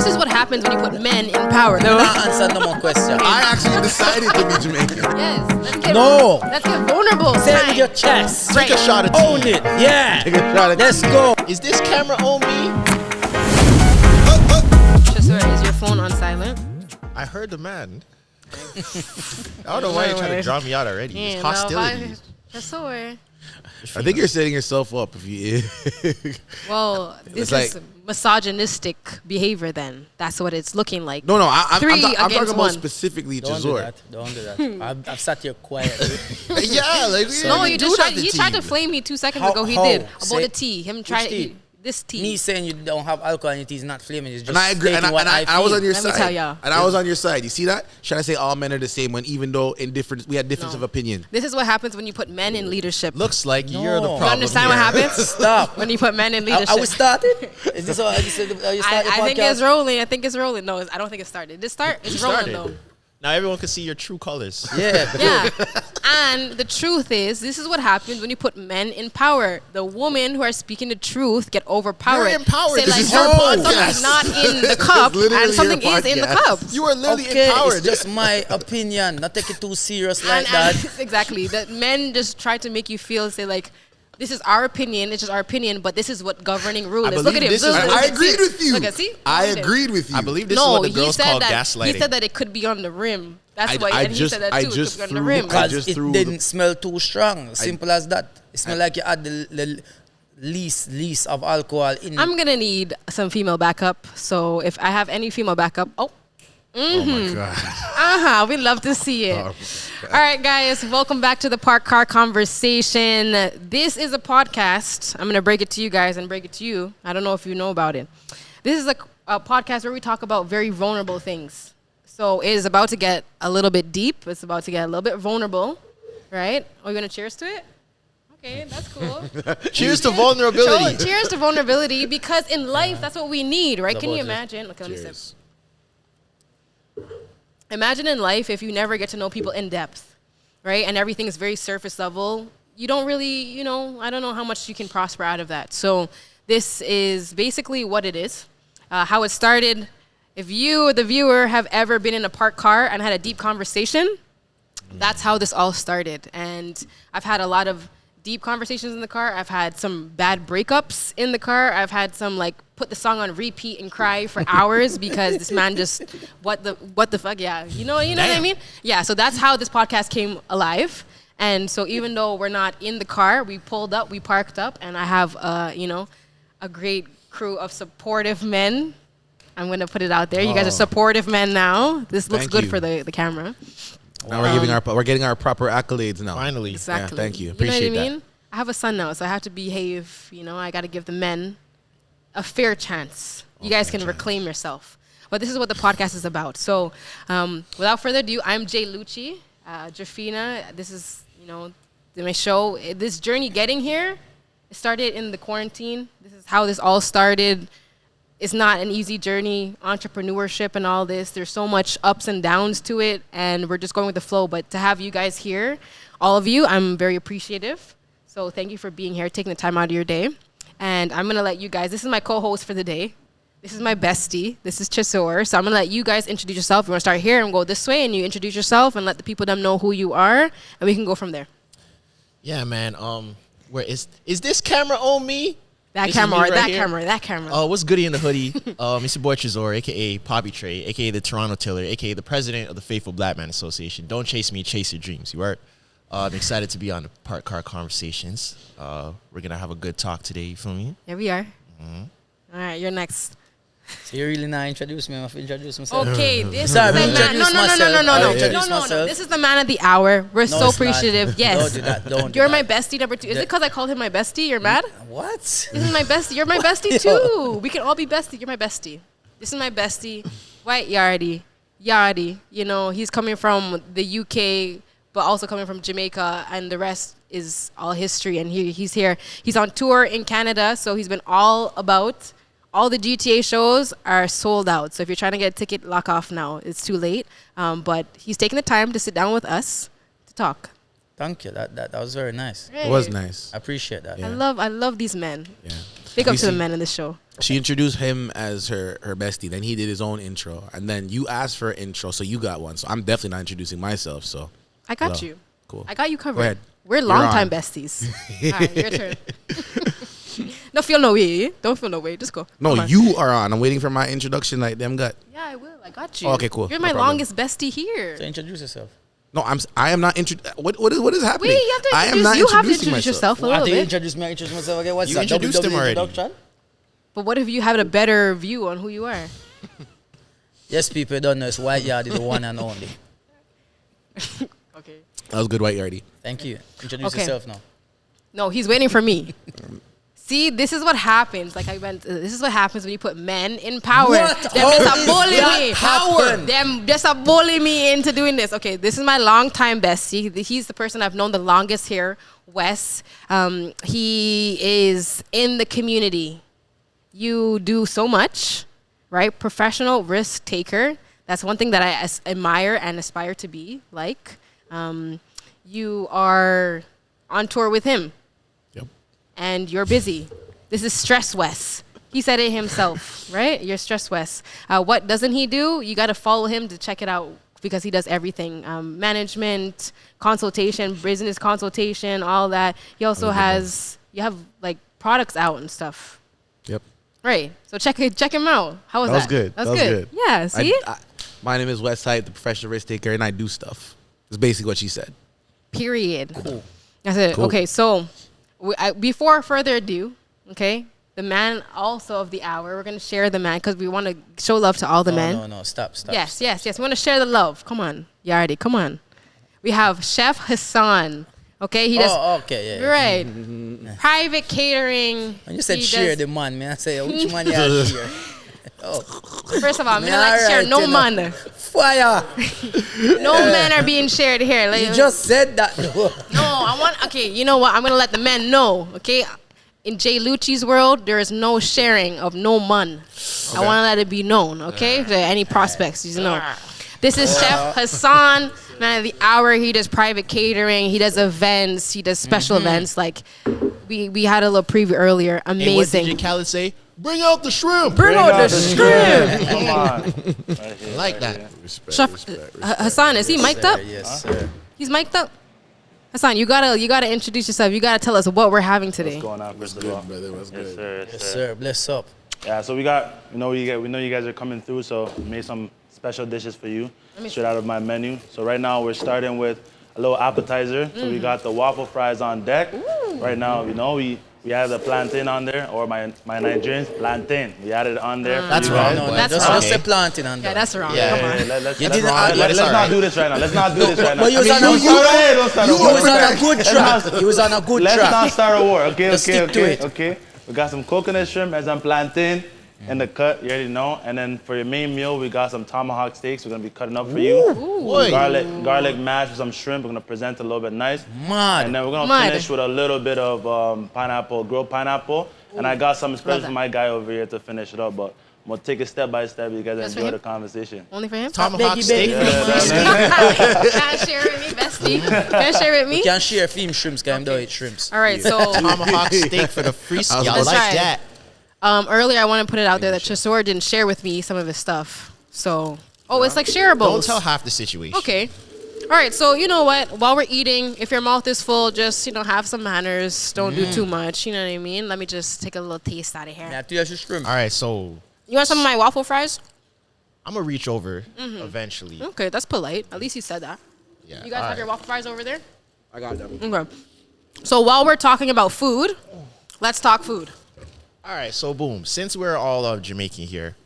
This is what happens when you put men in power. No, answer no more question. I actually decided to be Jamaican. Yes. Let's get vulnerable. Say it with your chest. Right. Take a shot at tea. Own it. Yeah. Take a shot at Let's tea. go. Is this camera on me? Tresor, is your phone on silent? I heard the man. I don't know why you're trying to draw me out already. It's hostility. Tresor. I think you're setting yourself up if you. Well, this It's is misogynistic behavior then. That's what it's looking like. No, I'm Three talking against about one. specifically Don't do Tresor. that. Don't do that. I've sat here quietly. Yeah, like No, you do just that tried. to He tea. tried to flame me 2 seconds How- ago. He how? did about Say- the tea. Him trying tea? this tea. Me saying you don't have alcohol in it is not flaming. It's just And I agree. stating And what I was feel. on your Let me side. tell y'all. And I was on your side. You see that? Should I say all men are the same when even though we had difference No. of opinion? This is what happens when you put men in leadership. Looks like you're the No. problem. You understand what here. happens? Stop. When you put men in leadership. Are we started? Is this how you said? You started I think podcast? it's rolling. I think it's rolling. No, I don't think it started. Did it start? It's rolling started. though. Now everyone can see your true colors. Yeah. Yeah. And the truth is, this is what happens when you put men in power. The women who are speaking the truth get overpowered. You're empowered. Say This like, is your something's podcast. not in the cup, literally and something your is in the podcast. cup. You are literally Okay, empowered. it's just my opinion. Not take it too serious like And that. exactly. That men just try to make you feel, say like, this is our opinion. It's just our opinion, but this is what governing rule is. Look at him. this is- I agreed with you. Look at see. I Look at him. agreed with you. I believe this is No, what the he girls said call that. gaslighting. He said that it could be on the rim. That's I- why. I And he just- said that I too. It just could be on the threw- rim. I Because just it threw didn't smell too strong. Simple as that. It smelled like you had the least of alcohol in. I'm gonna need some female backup. So if I have any female backup, Oh my God. we'd love to see it. All right, guys, welcome back to the Park Car Conversation. This is a podcast. I'm gonna break it to you guys and break it to you. I don't know if you know about it. This is a podcast where we talk about very vulnerable things. So it is about to get a little bit deep. It's about to get a little bit vulnerable, right? Are you gonna cheers to it? Okay, that's cool. Cheers to vulnerability. Cheers to vulnerability, because in life, that's what we need, right? Can you imagine? Look, let me sip. Cheers. Imagine in life if you never get to know people in depth, right? And everything is very surface level. You don't really, I don't know how much you can prosper out of that. So this is basically what it is, how it started. If you, the viewer, have ever been in a parked car and had a deep conversation, that's how this all started. And I've had a lot of deep conversations in the car. I've had some bad breakups in the car. I've had some put the song on repeat and cry for hours because this man just what the fuck, yeah. You know what I mean? Yeah, so that's how this podcast came alive. And so even though we're not in the car, we pulled up, we parked up, and I have a great crew of supportive men. I'm gonna put it out there. You guys are supportive men now. This looks Thank good you. for the camera. Now we're getting our proper accolades now. Finally. Exactly. Yeah, thank you. You Appreciate know what I that. mean? I have a son now, so I have to behave. I got to give the men a fair chance. You guys can reclaim yourself. But this is what the podcast is about. So without further ado, I'm Jay Lucci, Jafina. This is, my show. This journey getting here, it started in the quarantine. This is how this all started. It's not an easy journey, entrepreneurship and all this. There's so much ups and downs to it, and we're just going with the flow. But to have you guys here, all of you, I'm very appreciative. So thank you for being here, taking the time out of your day. And I'm going to let you guys, this is my co-host for the day. This is my bestie. This is Tresor. So I'm going to let you guys introduce yourself. You want to start here and go this way, and you introduce yourself and let the people them know who you are, and we can go from there. Yeah, man. Where is this camera on me? That This is camera, me or right that here. camera, that camera. Oh, what's goody in the hoodie? It's your boy Tresor, a.k.a. Poppy Trey, a.k.a. the Toronto Tiller, a.k.a. the president of the Faithful Black Man Association. Don't chase me, chase your dreams. You heard? I'm excited to be on the Park Car Conversations. We're going to have a good talk today. You feel me? Here we are. All right, you're next. So you really not introduce me. I have to introduce myself. Okay, this Sorry, is the me man. introduce myself. No. Introduce No. myself. This is the man of the hour. We're so it's not. appreciative. Yes. Don't do that. Don't do You're that. my bestie number 2. Is it because I called him my bestie? You're mad? What? This is my bestie. You're my bestie too. We can all be bestie. You're my bestie. This is my bestie, White Yardie. He's coming from the UK, but also coming from Jamaica, and the rest is all history. And he's here. He's on tour in Canada, so he's been all about. All the GTA shows are sold out. So if you're trying to get a ticket, lock off now. It's too late. But he's taking the time to sit down with us to talk. Thank you. That was very nice. It was nice. I appreciate that. Yeah. I love these men. Yeah. Big up You to the see- men in this show. She introduced him as her bestie. Then he did his own intro. And then you asked for an intro, so you got one. So I'm definitely not introducing myself. So I got Hello. you. Cool. I got you covered. Go ahead. We're You're longtime on. besties. All right, your turn. Don't feel no way. Don't feel no way. Just go. No, Come on. you are on. I'm waiting for my introduction like them got. Yeah, I will. I got you. Oh, okay, cool. You're No my problem. longest bestie here. So introduce yourself. No, I am not what is happening? Wait, you have to I am introduce. not You have to introducing introduce myself. yourself a little After you bit. introduce me, I introduce myself again. What's You that? introduced him WWE already. introduction? But what if you have a better view on who you are? Yes, people don't know it's Wyardie, the one and only. Okay. That was good, White Yardie. Thank you. Introduce Okay. yourself now. No, he's waiting for me. See, this is what happens. Like I went. This is what happens when you put men in power. What? Them How just a is bully that me. happen? Them just a bully me into doing this. Okay, this is my longtime bestie. He's the person I've known the longest here, Wes. He is in the community. You do so much, right? Professional risk taker. That's one thing that I admire and aspire to be like. You are on tour with him. Yep. And you're busy. This is Stress Wes. He said it himself, right? You're Stress Wes. What doesn't he do? You got to follow him to check it out because he does everything. Management, consultation, business consultation, all that. He also has, you have like products out and stuff. Yep. Right. So check him out. How was that? That was good. That's That was good. Yeah, see? My name is Westside, the professional risk taker, and I do stuff. It's basically what she said. Period. Cool. That's it. Cool. Okay, so before further ado, okay, the man also of the hour, we're going to share the man because we want to show love to all the men. No, stop. Yes. We want to share the love. Come on, Yardie, come on. We have Chef Hassan. Okay, he does. Oh, okay, yeah. Right. Private catering. When you said He share does- the man, man, I say, which man you have share? Oh, First of all, I'm man, not like to share alright, no you know. man. Fire! No men are being shared here. Like, You just said that. though. No, I want. Okay, you know what? I'm gonna let the men know. Okay, in Jay Lucci's world, there is no sharing of no mun. I want to let it be known. Okay, to any prospects, you know. This is Chef Hassan, man of the hour. He does private catering. He does events. He does special events. Like we had a little preview earlier. And what Amazing. did Khaled say? Bring out the shrimp. Bring out the shrimp. Come on. Right here, Like right that. here. Chef Hassan, is he mic'd up? Yes, sir. He's mic'd up. Hassan, you gotta introduce yourself. You gotta tell us what we're having today. What's going on, first of all? brother? What's Yes, good? sir. Yes, sir. Bless up. Yeah, so we know you guys are coming through, so we made some special dishes for you, straight out of my menu. So right now we're starting with a little appetizer. So we got the waffle fries on deck. Right now, we have the plantain on there, or my Nigerians, plantain. We added it on there. for That's you wrong. guys. No, That's just wrong. say planting and Yeah, that. that's wrong. Yeah. Come on. Let's You didn't add- let's That's not alright. do this right now. Let's not do this right now. But you was on a Don't you start a war. Don't start a war. was on a good track. You was on a good Let's not track. start a war. Okay, Just okay, stick to okay, it. okay. We got some coconut shrimp and some plantain in the cut. You already know. And then for your main meal, we got some tomahawk steaks. We're gonna be cutting up for you. Boy. Garlic mash with some shrimp. We're gonna present it a little bit nice. Mad. And then we're gonna Mad. finish with a little bit of grilled pineapple. And I got some special that. for my guy over here to finish it up. But I'm gonna take it step by step. You guys Just for enjoy him? the conversation. Only for him? Tomahawk Biggie, steak. biggie. for the free steak. Can I share with me, bestie? Can I share with me? You can share film shrimps, can you don't eat shrimps. All right, so Tomahawk steak for the free steak. I That's like right. that. earlier I want to put it out there that Tresor didn't share with me some of his stuff. So, it's like shareables. Don't tell half the situation. Okay. All right, so you know what? While we're eating, if your mouth is full, just, have some manners. Don't do too much. You know what I mean? Let me just take a little taste out of here. Yeah, two years shrimp. All right, so You want some of my waffle fries? I'm gonna reach over eventually. Okay, that's polite. At least you said that. Yeah. You guys have your waffle fries over there? I got them. Okay. So while we're talking about food, let's talk food. All right, so boom. Since we're all Jamaican here,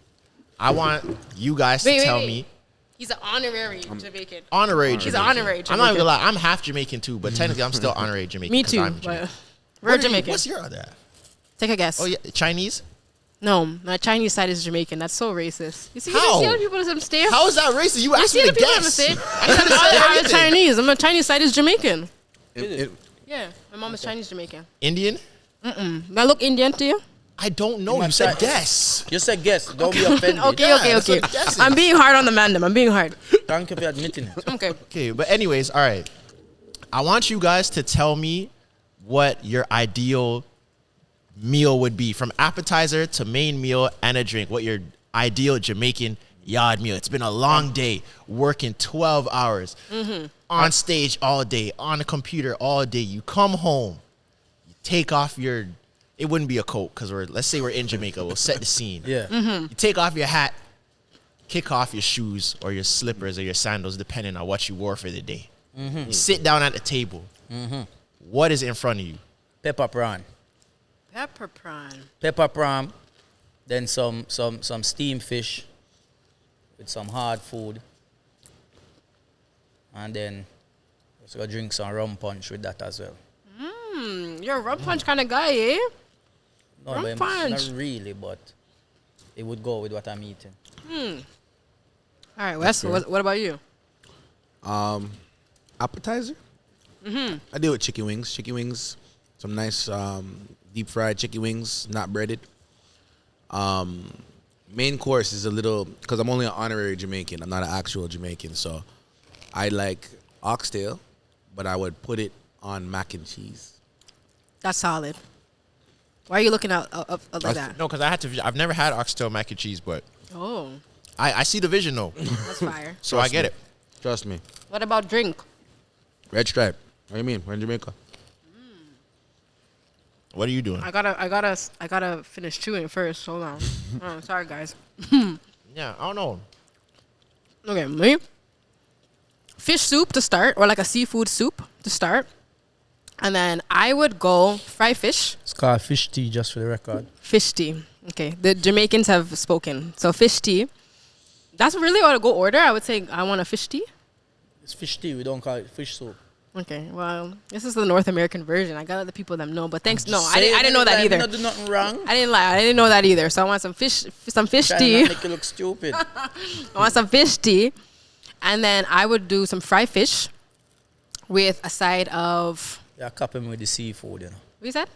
I want you guys to tell me He's an honorary Jamaican. honorary Jamaican. He's an honorary I'm not even Jamaican. gonna lie. I'm half Jamaican too, but technically I'm still honorary Jamaican. Me 'cause too, I'm but Jamaican. we're What are you- Jamaican. What's your other half? Take a guess. Oh yeah, Chinese. No, my Chinese side is Jamaican. That's so racist. You see, How? you see how people some stamp? How is that racist? You You asked see me the to people on the guess. stamp? I didn't say I'm anything. Chinese. My Chinese side is Jamaican. It- Yeah, my mom is Chinese Jamaican. Indian? Do I look Indian to you? I don't know. You might said try- guess. You said guess. Don't be offended. Okay, Yeah, okay, that's okay. what guess is. I'm being hard on the mandem. I'm being hard. Thank you for admitting it. Okay. Okay, but anyways, all right. I want you guys to tell me what your ideal meal would be, from appetizer to main meal and a drink. What your ideal Jamaican yard meal. It's been a long day, working 12 hours, on stage all day, on the computer all day. You come home, you take off your, it wouldn't be a coat because let's say we're in Jamaica. We'll set the scene. Yeah. You take off your hat, kick off your shoes or your slippers or your sandals, depending on what you wore for the day. You sit down at the table. What is in front of you? Pepper prawn. Pepper prawn. Then some steamed fish with some hard food. And then let's go drink some rum punch with that as well. You're a rum punch kind of guy, eh? No, Rum but punch. not really, but it would go with what I'm eating. All right, Wes, what about you? Appetizer? I deal with chicken wings. Chicken wings, some nice deep fried chicken wings, not breaded. Main course is a little, because I'm only an honorary Jamaican. I'm not an actual Jamaican, so I like oxtail, but I would put it on mac and cheese. That's solid. Why are you looking up like that? No, because I've never had oxtail mac and cheese, but Oh, I see the vision though. that's fire. So I get it. Trust me. What about drink? Red Stripe. What do you mean? We're in Jamaica. What are you doing? I gotta finish chewing first. Hold on. Oh, sorry, guys. Yeah, I don't know. Okay, me. Fish soup to start, or like a seafood soup to start. And then I would go fried fish. It's called fish tea, just for the record. Fish tea. Okay, the Jamaicans have spoken. So fish tea. That's really what I go order. I would say I want a fish tea. It's fish tea. We don't call it fish soup. Okay, well, this is the North American version. I gotta let the people them know. But thanks. No, I Say didn't know that like, either. We not do nothing wrong. I didn't lie. I didn't know that either. So I want some fish Try tea. not make you look stupid. I want some fish tea, and then I would do some fried fish with a side of Yeah, copy me with the seafood, you know. what you said?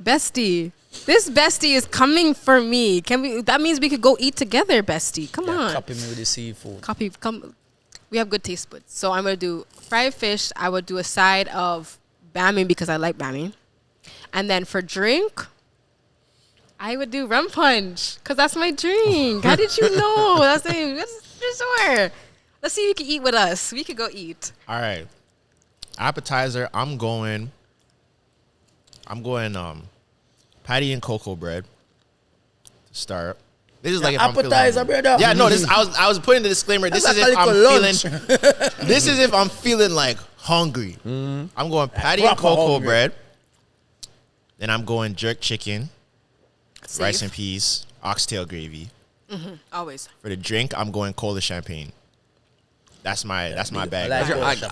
Bestie. This bestie is coming for me. Can we? That means we could go eat together, bestie. Come Yeah, on. copy me with the seafood. Come. We have good taste buds. So I'm gonna do fried fish. I would do a side of bami because I like bami, and then for drink, I would do rum punch because that's my drink. How did you know? That's for sure. Let's see if you can eat with us. We could go eat. All right. Appetizer, I'm going patty and cocoa bread to start. This is like if appetizer, I'm feeling, brother. Yeah, no, this I was putting the disclaimer. This is if I'm feeling this is if I'm feeling like hungry. I'm going patty and proper cocoa hungry. bread. Then I'm going jerk chicken, Safe. rice and peas, oxtail gravy. Always. For the drink, I'm going cola champagne. That's my bag. like right there.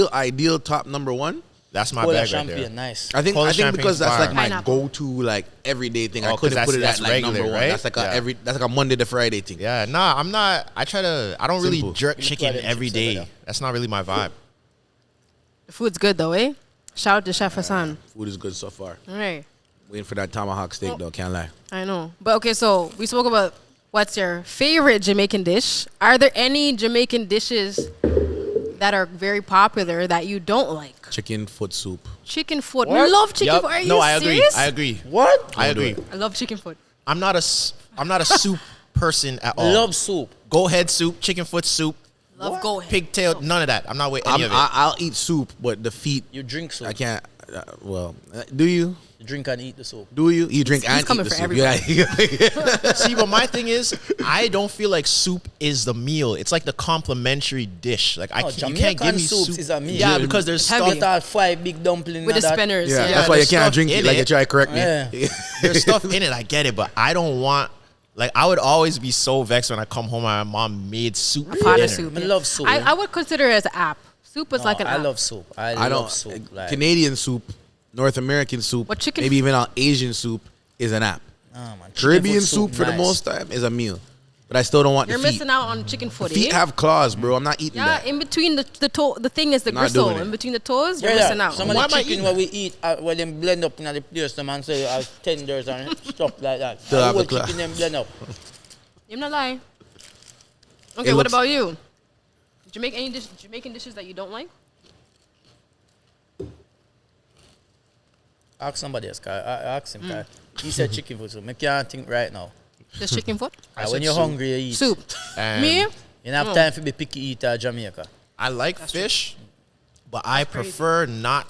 it. Ideal top number one. That's my Cola bag right champagne, there. nice. I think Cola because champagne's that's like fire. my Pineapple. go-to like everyday thing. Oh, I 'cause couldn't put it that's at like regular, number one. right? That's like Yeah. that's like a Monday to Friday thing. Yeah, nah, I'm not. I don't really Simple. jerk You chicken try them every chips over day. there. That's not really my vibe. The food's good though, eh? Shout out to Chef Hassan. Food is good so far. All right. Waiting for that tomahawk steak though. Can't lie. I know. But okay, so we spoke about what's your favorite Jamaican dish. Are there any Jamaican dishes that are very popular that you don't like? Chicken foot soup. Chicken foot. What? We love chicken Yup. foot. Are you No, I serious? agree. What? I agree. I love chicken foot. I'm not a soup person at all. Love soup. Go head soup, chicken foot soup, Love go ahead. pigtail, none of that. I'm not with any of it. I'll eat soup, but the feet You drink soup. I can't. Do you? You drink and eat the soup. Do you? You drink He's and eat coming the for soup. everybody. Yeah. See, but my thing is, I don't feel like soup is the meal. It's like the complimentary dish. Like No, you can't give Jamaican me soups soup. is a meal. Yeah, because there's Heavy. stuff. Got all 5 big dumplings With the and that. spinners. Yeah, Yeah. that's why you there's can't stuff drink in it. Like it. you try to correct me. Yeah. There's stuff in it. I get it, but I don't want. Like I would always be so vexed when I come home and my mom made soup. A for pot dinner. of soup. I yeah. love soup. I would consider it as an app. Soup is No, like an I app. love soup. I I love don't. soup. Like, Canadian soup, North American soup, But chicken maybe f- even Asian soup is an app. man, chicken Caribbean foot soup for the nice. most time is a meal, but I still don't want You're the feet. missing out on chicken foot. Feet eh? have claws, bro. I'm not eating Yeah, that. in between the toe, the thing is the Not gristle. doing it. In between the toes, you're Yeah, missing out. Some of Why the am I chicken eating where we eat, where them blend up in the place, the man say tenders and stuff like that. Still have Whole the class. chicken them blend up. I'm not lying. Okay, It what looks- about you? Jamaican dishes that you don't like? Ask somebody else, Kyle. Ask him, Kyle. He said chicken food, so I can't think right now. Just chicken foot? When you're hungry, you eat. Soup. Me? You don't have time for be picky eater at Jamaica. I like fish, but I prefer not.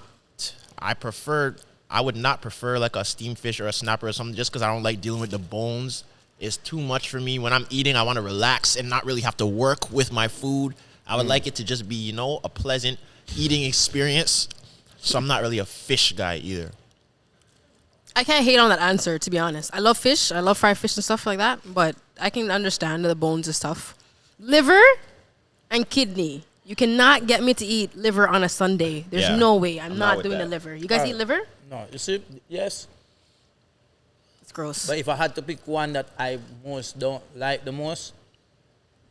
I would not prefer like a steamed fish or a snapper or something just because I don't like dealing with the bones. It's too much for me. When I'm eating, I want to relax and not really have to work with my food. I would like it to just be, you know, a pleasant eating experience. So I'm not really a fish guy either. I can't hate on that answer, to be honest. I love fish. I love fried fish and stuff like that. But I can understand the bones and stuff. Liver and kidney. You cannot get me to eat liver on a Sunday. There's no way. I'm not doing the liver. You guys eat liver? No, you see, yes. It's gross. But if I had to pick one that I most don't like the most,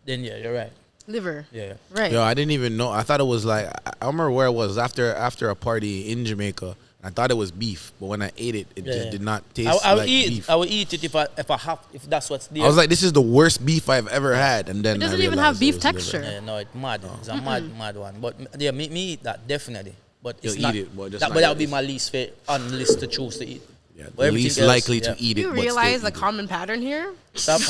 then yeah, you're right. Liver. Yeah. Right. Yo, I didn't even know. I thought it was like, I remember where it was after a party in Jamaica. I thought it was beef, but when I ate it, it just did not taste I would like eat beef. I would eat it if that's what's there. I was like, this is the worst beef I've ever had, and then It doesn't I even have realized beef it was liver. texture. yeah, no, it's mad. It's a mad one. But yeah, me eat that definitely. But it's You'll not, eat it, but just that, not but that would this. be my least favorite on the list to choose to eat. Yeah, But the everything least else, likely yeah. to eat it. You but still realize eat the it. common pattern here? Stop.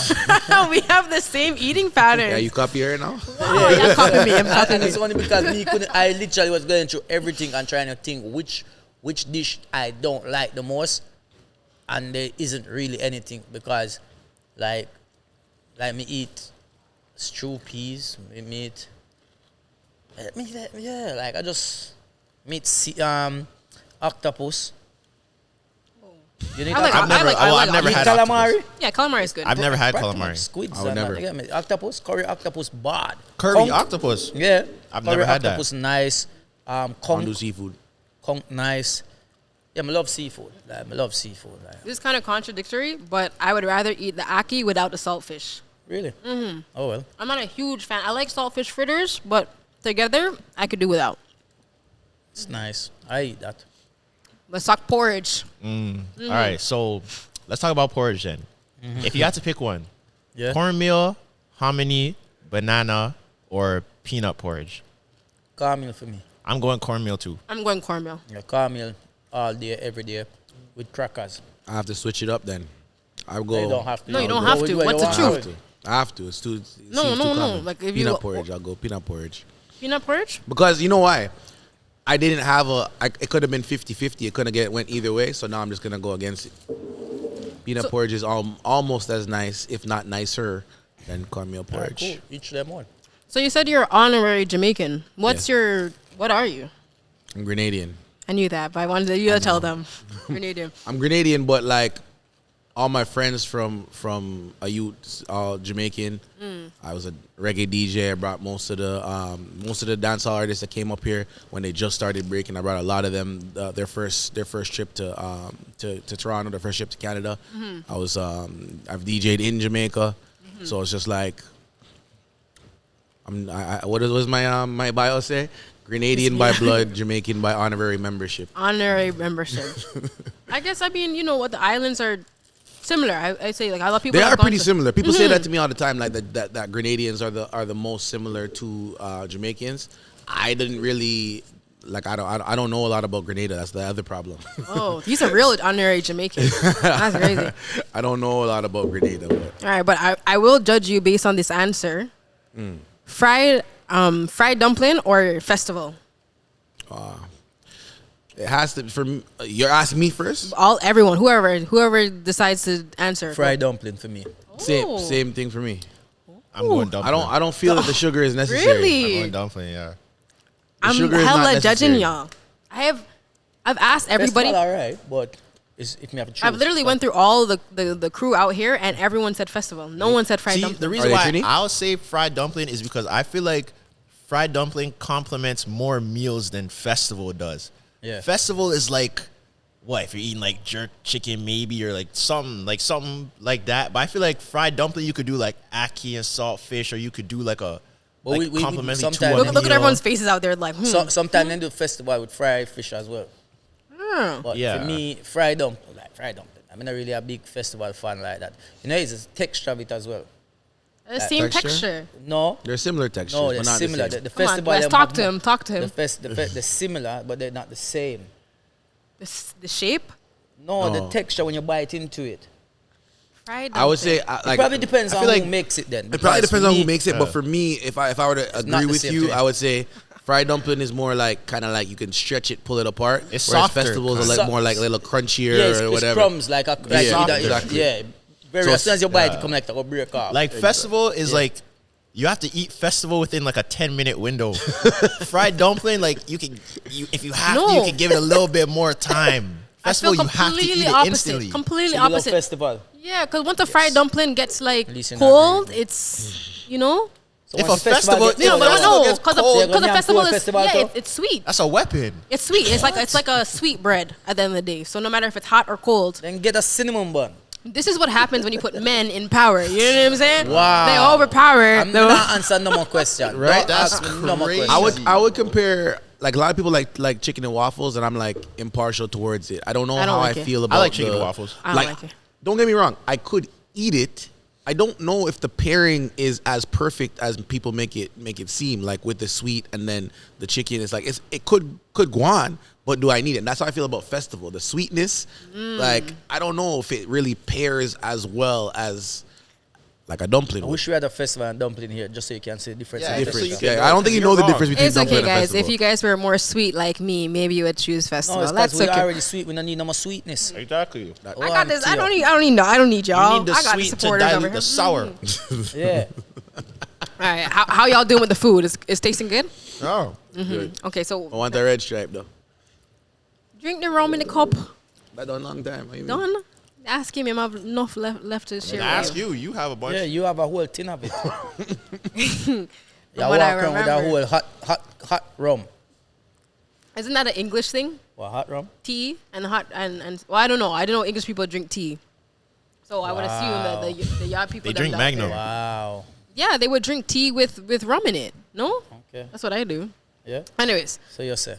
We have the same eating pattern. Yeah, you copy her now? Oh, yeah, copy me. I'm copying And it's you. only because I literally was going through everything and trying to think which dish I don't like the most, and there isn't really anything because, like me eat stew peas, me eat, like I just meat octopus. You need I like I've never had octopus. calamari. Yeah, calamari is good. I've never had Practically calamari. Squids. I would never. Octopus, curry octopus, bad. Curry Conch, octopus. yeah. I've curry never had that. octopus, nice. Undo Conch, seafood. nice. Yeah, I love seafood. Like, I love seafood. Like. This is kind of contradictory, but I would rather eat the ackee without the saltfish. Really? Mm-hmm. Oh, well. I'm not a huge fan. I like saltfish fritters, but together, I could do without. It's nice. I eat that. Let's talk porridge. All right, so let's talk about porridge then. If you had to pick one, Yeah. cornmeal, hominy, banana, or peanut porridge, Cornmeal for me. I'm going cornmeal too. I'm going cornmeal. Yeah, cornmeal all day, every day, with crackers. I have to switch it up then. I'll go. You don't have to. No, you don't Go have with to. what What's you the want. I have to. I have to. It's too. It No, seems no, too no. common. Like, if peanut you- porridge, I'll go peanut porridge. Peanut porridge? Because you know why? I didn't have it could have been 50-50. It couldn't went either way. So now I'm just gonna go against it. Peanut porridge is almost as nice, if not nicer, than cornmeal All right, porridge. cool. Each them one. So you said you're honorary Jamaican. What are you? I'm Grenadian. I knew that, but I wanted you to tell them. Grenadian. I'm Grenadian, but like all my friends from a youth, all Jamaican. I was a reggae DJ. I brought most of the dancehall artists that came up here when they just started breaking. I brought a lot of them their first trip to Toronto, their first trip to Canada. I've DJ'd in Jamaica, so it's just like what does my bio say? Grenadian by blood, Jamaican by honorary membership. Honorary membership. I guess, I mean, you know what? The islands are similar. I say, like, a lot of people They have are gone pretty to- similar. People say that to me all the time, like that Grenadians are the most similar to Jamaicans. I didn't really like. I don't know a lot about Grenada. That's the other problem. Oh, he's a real honorary Jamaican. That's crazy. I don't know a lot about Grenada. But All right, but I will judge you based on this answer. Fried dumpling or festival? it has to. You're asking me first. Everyone, whoever decides to answer. Fried dumpling for me. Ooh. Same thing for me. I'm going dumpling. I don't feel that the sugar is necessary. I'm Really? going dumpling, yeah. I'm sugar is not hella necessary. judging y'all. I've asked everybody. Festival, all right, but if me have to choose. I've literally went through all the crew out here, and everyone said festival. No one said fried See, dumpling. the Are reason they why Trini? I'll say fried dumpling is because I feel like fried dumpling complements more meals than festival does. Yeah. Festival is like, what, if you're eating like jerk chicken maybe, or like something like that. But I feel like fried dumpling, you could do like ackee and saltfish, or you could do like a But like we complimentary sometimes- to a Look at meal. everyone's faces out there, like, Sometimes they do festival with fried fish as well. But Yeah. for me, fried dumpling. I'm not really a big festival fan like that. You know, it's a texture of it as well. the same texture? texture. No, They're similar textures, no, but they're not similar. the same. The Come on, festival. let's them talk have to more- him. Talk to him. They're similar, but they're not the same. The shape? No, the No. texture when you bite into it. Fried I would say dumpling. like It probably depends I on feel who like makes it then. it probably because depends for on who me- makes it. But for me, if I were to not agree the with same you, thing. I would say fried dumpling is more like kind of like you can stretch it, pull it apart. It's whereas softer, festivals are kinda. like more like a little crunchier Yeah, or it's whatever. crumbs like a like Yeah, either- exactly. Yeah, very. So As soon as you bite, yeah. it come like a break off. Like festival is like you have to eat festival within like a 10-minute window. Fried dumpling, like if you have to, you No. can give it a little bit more time. I feel Festival, you have to eat completely it opposite. instantly. Completely So you love opposite. festival. Yeah, because once the fried dumpling gets like At least in cold, Nigeria. it's you know. So If once a the festival- gets Yeah, No, cold, but but it's no, gets because cold. They're the gonna have festival cold is festival too? it's sweet. That's a weapon. It's sweet. It's like a sweet bread at the end of the day. So no matter if it's hot or cold, Then get a cinnamon bun. this is what happens when you put men in power. You know what I'm saying? Wow. They overpower. I'm not answer no more question. Right? Don't That's ask me no more crazy. question. I would compare like a lot of people like chicken and waffles, and I'm like impartial towards it. I don't know I don't how like I it. feel about. I like chicken the- and waffles. I don't like it. Don't get me wrong. I could eat it. I don't know if the pairing is as perfect as people make it seem. Like with the sweet and then the chicken, it's like it could go on, but do I need it? And that's how I feel about festival. The sweetness, like I don't know if it really pairs as well as like a dumpling. I would. wish we had a festival and dumpling here just so you can see the difference. Yeah, in just so texture. you can Yeah, I don't think you know You're the wrong. difference between It's dumpling okay, and a guys. festival. If you guys were more sweet like me, maybe you would choose No, festival. it's because That's we're okay. already sweet. We don't need no more sweetness. Exactly. I got this. I don't need y'all. You need the I got sweet to supporters over dilute here. the sour. Yeah. All right, how y'all doing with the food? Is tasting good? Oh. Good. Okay, so I want the red stripe though. drink the rum in the cup. That done long time. What you mean? Done. Ask him. I have enough left to share. Ask with you. you. You have a bunch. Yeah, you have a whole tin of it. You From walk what I around with a remember. whole hot rum. Isn't that an English thing? What, hot rum? Tea and hot and well, I don't know. I don't know English people drink tea. So I would assume that the Yard people They them drink down Magnum. there- Wow. Yeah, they would drink tea with rum in it. No, Okay. that's what I do. Yeah. Anyways, So you say.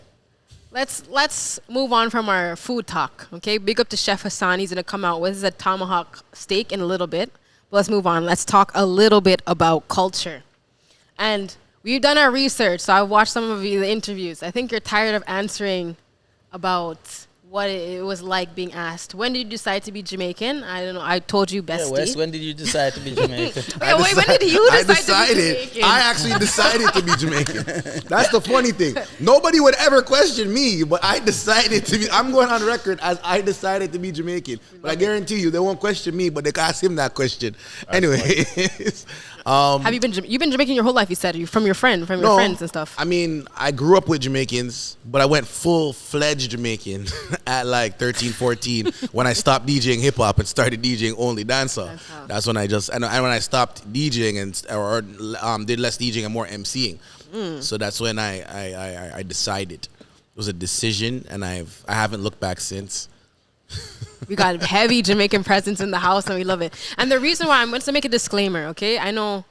let's move on from our food talk. Okay, big up to Chef Hassan. He's gonna come out with a tomahawk steak in a little bit. But let's move on. Let's talk a little bit about culture. And we've done our research, so I've watched some of the interviews. I think you're tired of answering about what it was like being asked. When did you decide to be Jamaican? I don't know. I told you Yeah, bestie. Wes, when did you decide to be Jamaican? Yeah, wait, when did you I decide to be decided. Jamaican? I actually decided to be Jamaican. That's the funny thing. Nobody would ever question me, but I decided to be. I'm going on record as I decided to be Jamaican. But I guarantee you, they won't question me, but they can ask him that question. Anyways, Have you been? You've been Jamaican your whole life. You said you from your friends and stuff. I mean, I grew up with Jamaicans, but I went full-fledged Jamaican at like 13, 14 when I stopped DJing hip hop and started DJing only dancehall. Dancehall. That's when I just and when I stopped DJing or did less DJing and more MCing. So that's when I decided. It was a decision, and I haven't looked back since. We got heavy Jamaican presence in the house, and we love it. And the reason why I'm going to make a disclaimer, okay? I know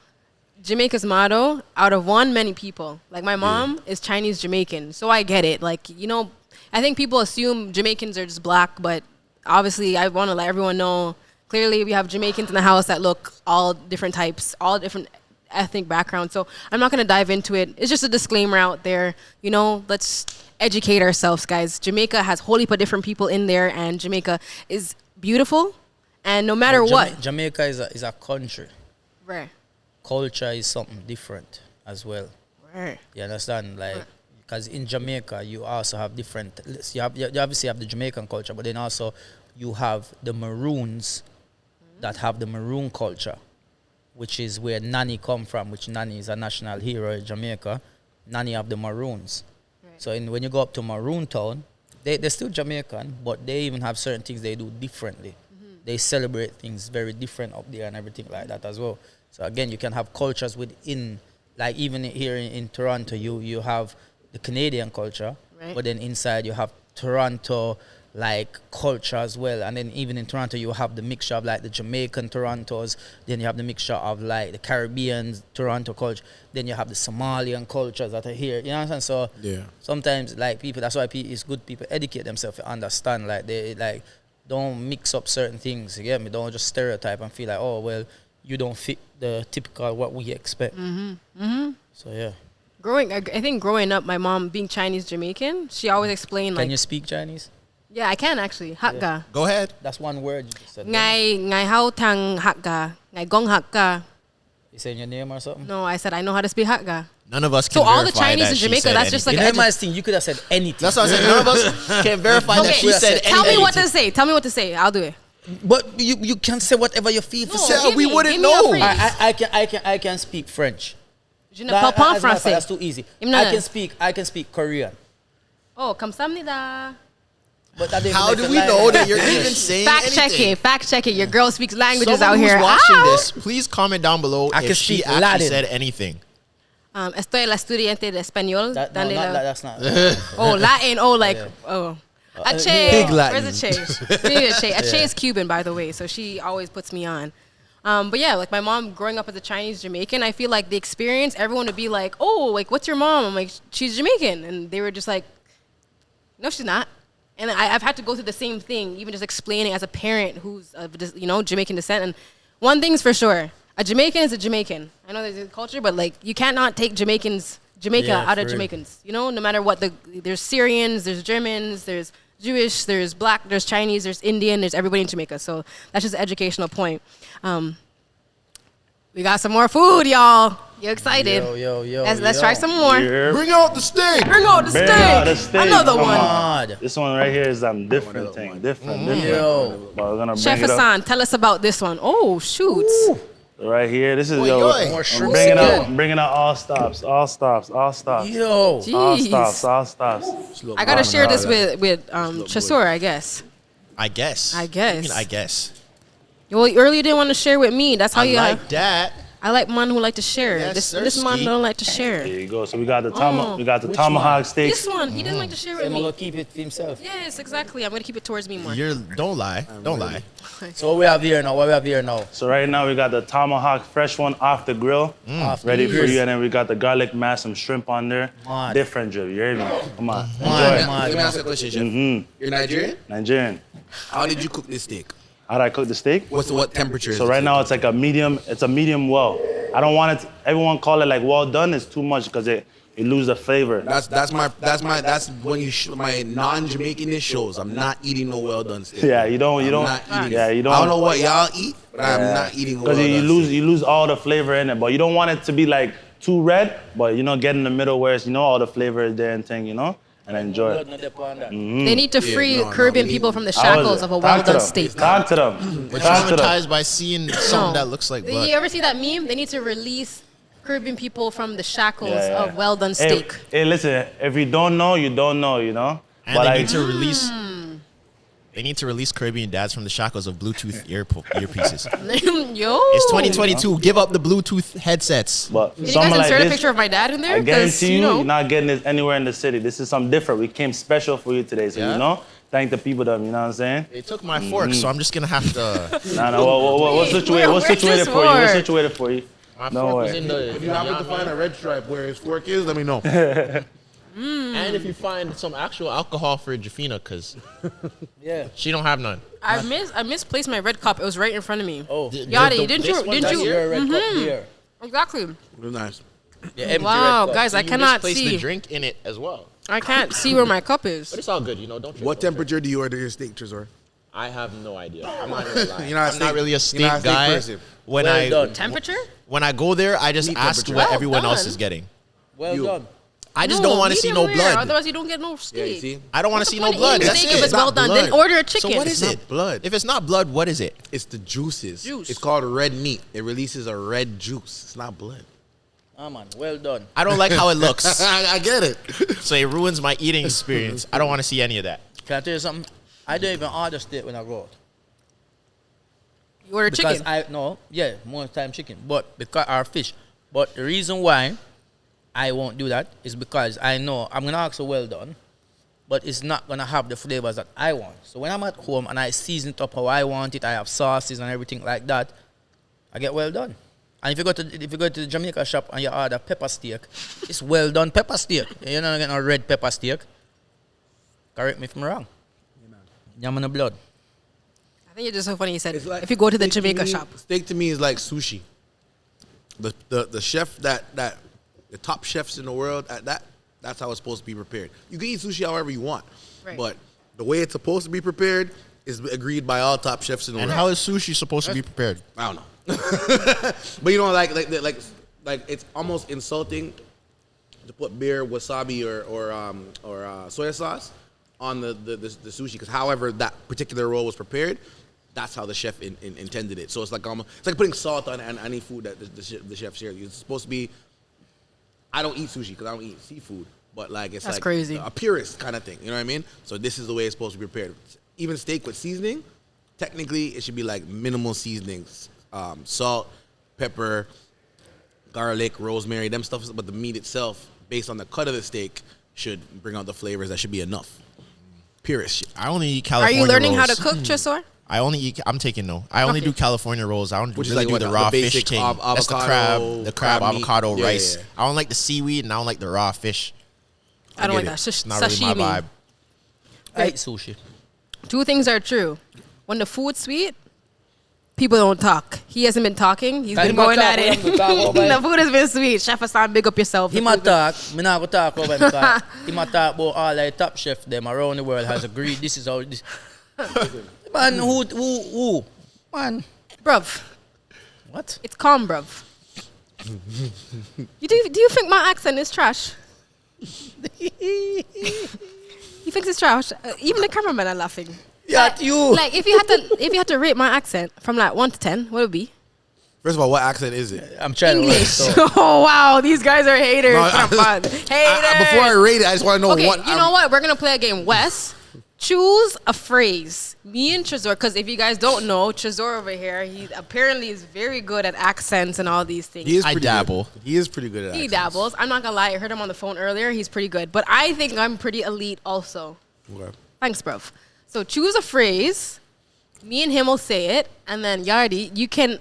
Jamaica's motto, out of one, many people. Like, my mom is Chinese Jamaican, so I get it. Like, you know, I think people assume Jamaicans are just black, but obviously I want to let everyone know, clearly we have Jamaicans in the house that look all different types, all different ethnic backgrounds. So I'm not going to dive into it. It's just a disclaimer out there. You know, let's educate ourselves, guys. Jamaica has a whole heap of different people in there, and Jamaica is beautiful. And no matter what, Jamaica is a country. Rare. Culture is something different as well. Rare. You understand? Like, because in Jamaica, you also have different. You obviously have the Jamaican culture, but then also you have the Maroons that have the Maroon culture, which is where Nani come from. Which Nani is a national hero in Jamaica. Nani have the Maroons. So when you go up to Maroon Town, they're still Jamaican, but they even have certain things they do differently. They celebrate things very different up there and everything like that as well. So again, you can have cultures within, like even here in Toronto, you have the Canadian culture, Right. but then inside you have Toronto like culture as well. And then even in Toronto, you have the mixture of like the Jamaican Torontos, then you have the mixture of like the Caribbean Toronto culture, then you have the Somalian cultures that are here. You know what I'm saying? So Yeah. sometimes like people, that's why it's good people educate themselves, understand, like they like don't mix up certain things. You get me? Don't just stereotype and feel like, oh well, you don't fit the typical what we expect. So yeah. I think growing up, my mom being Chinese Jamaican, she always explained Can like, you speak Chinese? Yeah, I can actually. Hakga. Go ahead. That's one word you just said. Ngai hao tang hakga. Ngai gong hakga. You saying your name or something? No, I said I know how to speak Hakga. None of us can So all the verify Chinese that in she Jamaica, said that's just like You a know, my thing, you could have said anything. That's what I said. None of us can verify that she said anything. Tell me what to say. Tell me what to say. I'll do it. But you can say whatever you feel to No, say. give we me- wouldn't give me a know. phrase. I can speak French. Je ne parle pas As a matter of fact, français. That's too easy. Im I can speak Korean. Oh, kamsamnida. But that didn't How make do a we lie. know that you're even saying Fact check anything? it. Fact check it. Your girl speaks languages Someone out who's here. watching Ah! this, please comment down below I can if she speak actually Latin. said anything. Estoy la estudiante de español. No, Daniela. that's not. Oh, Latin. Oh, like, oh. Ache. Big Latin. Where's Ache? We need Ache. Ache is Cuban, by the way, so she always puts me on. But yeah, like my mom growing up as a Chinese Jamaican, I feel like the experience, everyone would be like, oh, like, what's your mom? I'm like, she's Jamaican. And they were just like, no, she's not. And I've had to go through the same thing, even just explaining as a parent who's of, Jamaican descent. And one thing's for sure, a Jamaican is a Jamaican. I know there's a culture, but like you cannot take Jamaica Yeah, out of for real. Jamaicans. No matter what, there's Syrians, there's Germans, there's Jewish, there's Black, there's Chinese, there's Indian, there's everybody in Jamaica. So that's just an educational point. We got some more food, y'all. You excited? Yo. Let's try some more. Bring out the steak. Bring out the Bring out the steak. steak. Another Come one. on. God. This one right here is different thing. Different. Yo. But we're gonna Chef bring it up. Hassan, tell us about this one. Oh, shoot. Right here. This is Oi, yo. oi. More I'm shrimp bringing again. out, bringing out all stops. Yo. All stops. All Jeez. stops. I gotta share this with Tresor, I guess. I guess. I guess. I mean, I guess. Well, earlier you didn't want to share with me. That's how I you. like that. I like man who like to share. Yes, this man sirski. don't like to share. There you go. So we got the Oh. the tomahawk steak. This one, he didn't like to share with I'm gonna me. keep it to himself. Yes, exactly. I'm gonna keep it towards me more. Don't lie. Don't lie. So what we have here now? So right now we got the tomahawk fresh one off the grill, Off ready the for grill. you, and then we got the garlic mash, some shrimp on there. Mad. Different drip. You hear me? Come on, Mad, enjoy. mad. Let me ask you a question, Chef. You're Nigerian? Nigerian. How did you cook this steak? How do I cook the steak? What temperature is So it right cooked now at? it's like a medium. It's a medium well. I don't want it. Everyone call it like well done. It's too much because it lose the flavor. That's when my non-Jamaican shows. I'm not eating no well done steak. Yeah, you don't. I'm not eating Yeah, it. you don't. I don't know what y'all eat, but I'm not eating well Because done you steak. lose all the flavor in it. But you don't want it to be like too red. But get in the middle where it's all the flavor is there and thing. And enjoy it. They need to free no, Caribbean we people from the How is shackles it? of a Talk to well-done them. steak. Talk to them. We're Talk to them. traumatized by seeing something that looks like blood. You ever see that meme? They need to release Caribbean people from the shackles Yeah. of well-done Hey, steak. hey, listen. If you don't know, you don't know. And But they like, need to release. They need to release Caribbean dads from the shackles of Bluetooth earpieces. Yo. It's 2022. Give up the Bluetooth headsets. but Can you something guys like insert a this, picture of my dad in there? I 'Cause, guarantee you're not getting this anywhere in the city. This is something different. We came special for you today, so Yeah? thank the people. Them, you know what I'm saying? They took my fork, so I'm just gonna have to. What's situated? What's Where's situated this for you? What's fork? situated for you? My No fork was way. in the. If you happen to find a red stripe where his fork is, let me know. And if you find some actual alcohol for Jafina, because Yeah. she don't have none. I misplaced my red cup. It was right in front of me. Oh. Yardie, didn't you? That's your red cup here. Exactly. Nice. The empty Wow, red cup. guys, I You cannot misplaced the see. drink in it as well. I can't see where my cup is. But it's all good, Don't trip. What don't trip. temperature do you order your steak, Tresor? I have no idea. I'm not gonna lie. You're not a I'm not steak- really a you're steak not a steak guy. person. When Well I done. Temperature? when I go there, I just Meat ask temperature. what Well everyone else done. is getting. Well You. done. I just don't want to see no medium rare, blood. Otherwise, you don't get no Yeah, steak. you see? I don't want to see no Put it in blood. your That's steak it. if it's well done. blood. Then order a chicken. So what It's is not it? blood. If it's not blood, what is it? It's the juices. Juice. It's called red meat. It releases a red juice. It's not blood. Ah man, well done. I don't like how it looks. I get it. So it ruins my eating experience. I don't want to see any of that. Can I tell you something? I don't even order steak when I go out. You order Because chicken. most time chicken, but because our fish. But the reason why I won't do that is because I know I'm gonna ask for well done, but it's not gonna have the flavors that I want. So when I'm at home and I season it up how I want it, I have sauces and everything like that, I get well done. And if you go to the Jamaica shop and you order pepper steak, it's well done pepper steak. You're not getting no red pepper steak. Correct me if I'm wrong. Yam on the blood. I think it's just so funny. You said It's like if you go to the steak Jamaica me- shop. Steak to me is like sushi. The chef that the top chefs in the world that's how it's supposed to be prepared. You can eat sushi however you want, Right. but the way it's supposed to be prepared is agreed by all top chefs in the And world. how is sushi supposed to be prepared? I don't know. But you know, like it's almost insulting to put beer, wasabi, or soy sauce on the sushi, because however that particular roll was prepared, that's how the chef intended it. So it's like putting salt on any food that the chef shares. It's supposed to be. I don't eat sushi because I don't eat seafood, but like it's That's like crazy. a purist kind of thing. You know what I mean? So this is the way it's supposed to be prepared. Even steak with seasoning, technically it should be like minimal seasonings, salt, pepper, garlic, rosemary, them stuff. But the meat itself, based on the cut of the steak, should bring out the flavors. That should be enough. Purist shit. I only eat Are California you learning rolls. how to cook, Tresor? I only eat. I'm taking no. I only Okay. do California rolls. I don't Which is really like do what, the the raw fish basic thing. That's the avocado, crab crab meat. avocado, Yeah, rice. yeah, yeah. I don't like the seaweed, and I don't like the raw fish. I don't like get that. it. It's not really my Sashimi. vibe. I eat sushi. Two things are true. When the food's sweet, people don't talk. He hasn't been talking. He's Can been he not going talk at when it. I'm talking about it? The food has been sweet. Chef Hassan, big up yourself. He The might food- talk. Me not go talk over him. Cause he might talk about all the top chef them around the world has agreed. This is how this. Man, who? Man, Bruv, what? it's calm, bruv. Do you think my accent is trash? He thinks it's trash. Even the cameramen are laughing. Yeah, Like- you. Like if you had to rate my accent from like 1 to 10, what would it be? First of all, what accent is it? I'm trying English. to work. So. Oh wow, these guys are haters. No, Come on, haters. Before I rate it, I just want to know Okay, what. you know what? We're gonna play a game. Wes, choose a phrase. Me and Tresor, because if you guys don't know, Tresor over here, he apparently is very good at accents and all these things. He is I pretty dabble. Good. He is pretty good at He accents. dabbles. I'm not gonna lie. I heard him on the phone earlier. He's pretty good, but I think I'm pretty elite also. Okay. Thanks, bro. So choose a phrase. Me and him will say it, and then Yardie, you can.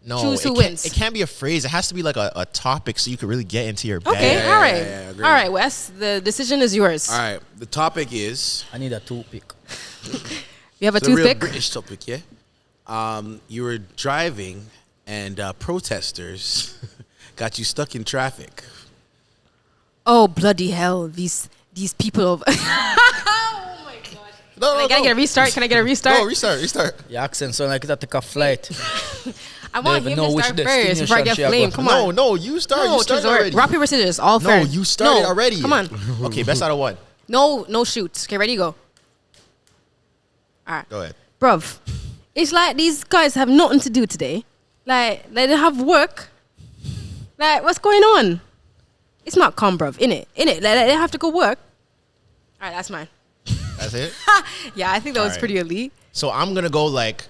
No, Choose who it can't- wins. It can't be a phrase. It has to be like a topic, so you can really get into your bag. Okay, yeah, all right, yeah, agree. all right, Wes. The decision is yours. All right. The topic is I need a toothpick. You have a it's a real toothpick. British topic, yeah. You were driving, and protesters got you stuck in traffic. Oh bloody hell! These people of. Oh my gosh! No, Can I get a restart? Can I get a restart? No, restart. Your accent sound like it take a flight. I want even him know to which start first before I destination get she are flamed. going. Come on. No, you start. No, you started Tresor. already. Rock paper scissors. All No, fair. you started No, already. Come on. Okay, best out of one. No shoots. Okay, ready, go. All right. Go ahead. Bruv, it's like these guys have nothing to do today. Like they have work. Like, what's going on? It's not calm, bruv. Innit? Like, they have to go work. All right, that's mine. That's it. Yeah, I think that was Alright. pretty elite. So I'm gonna go like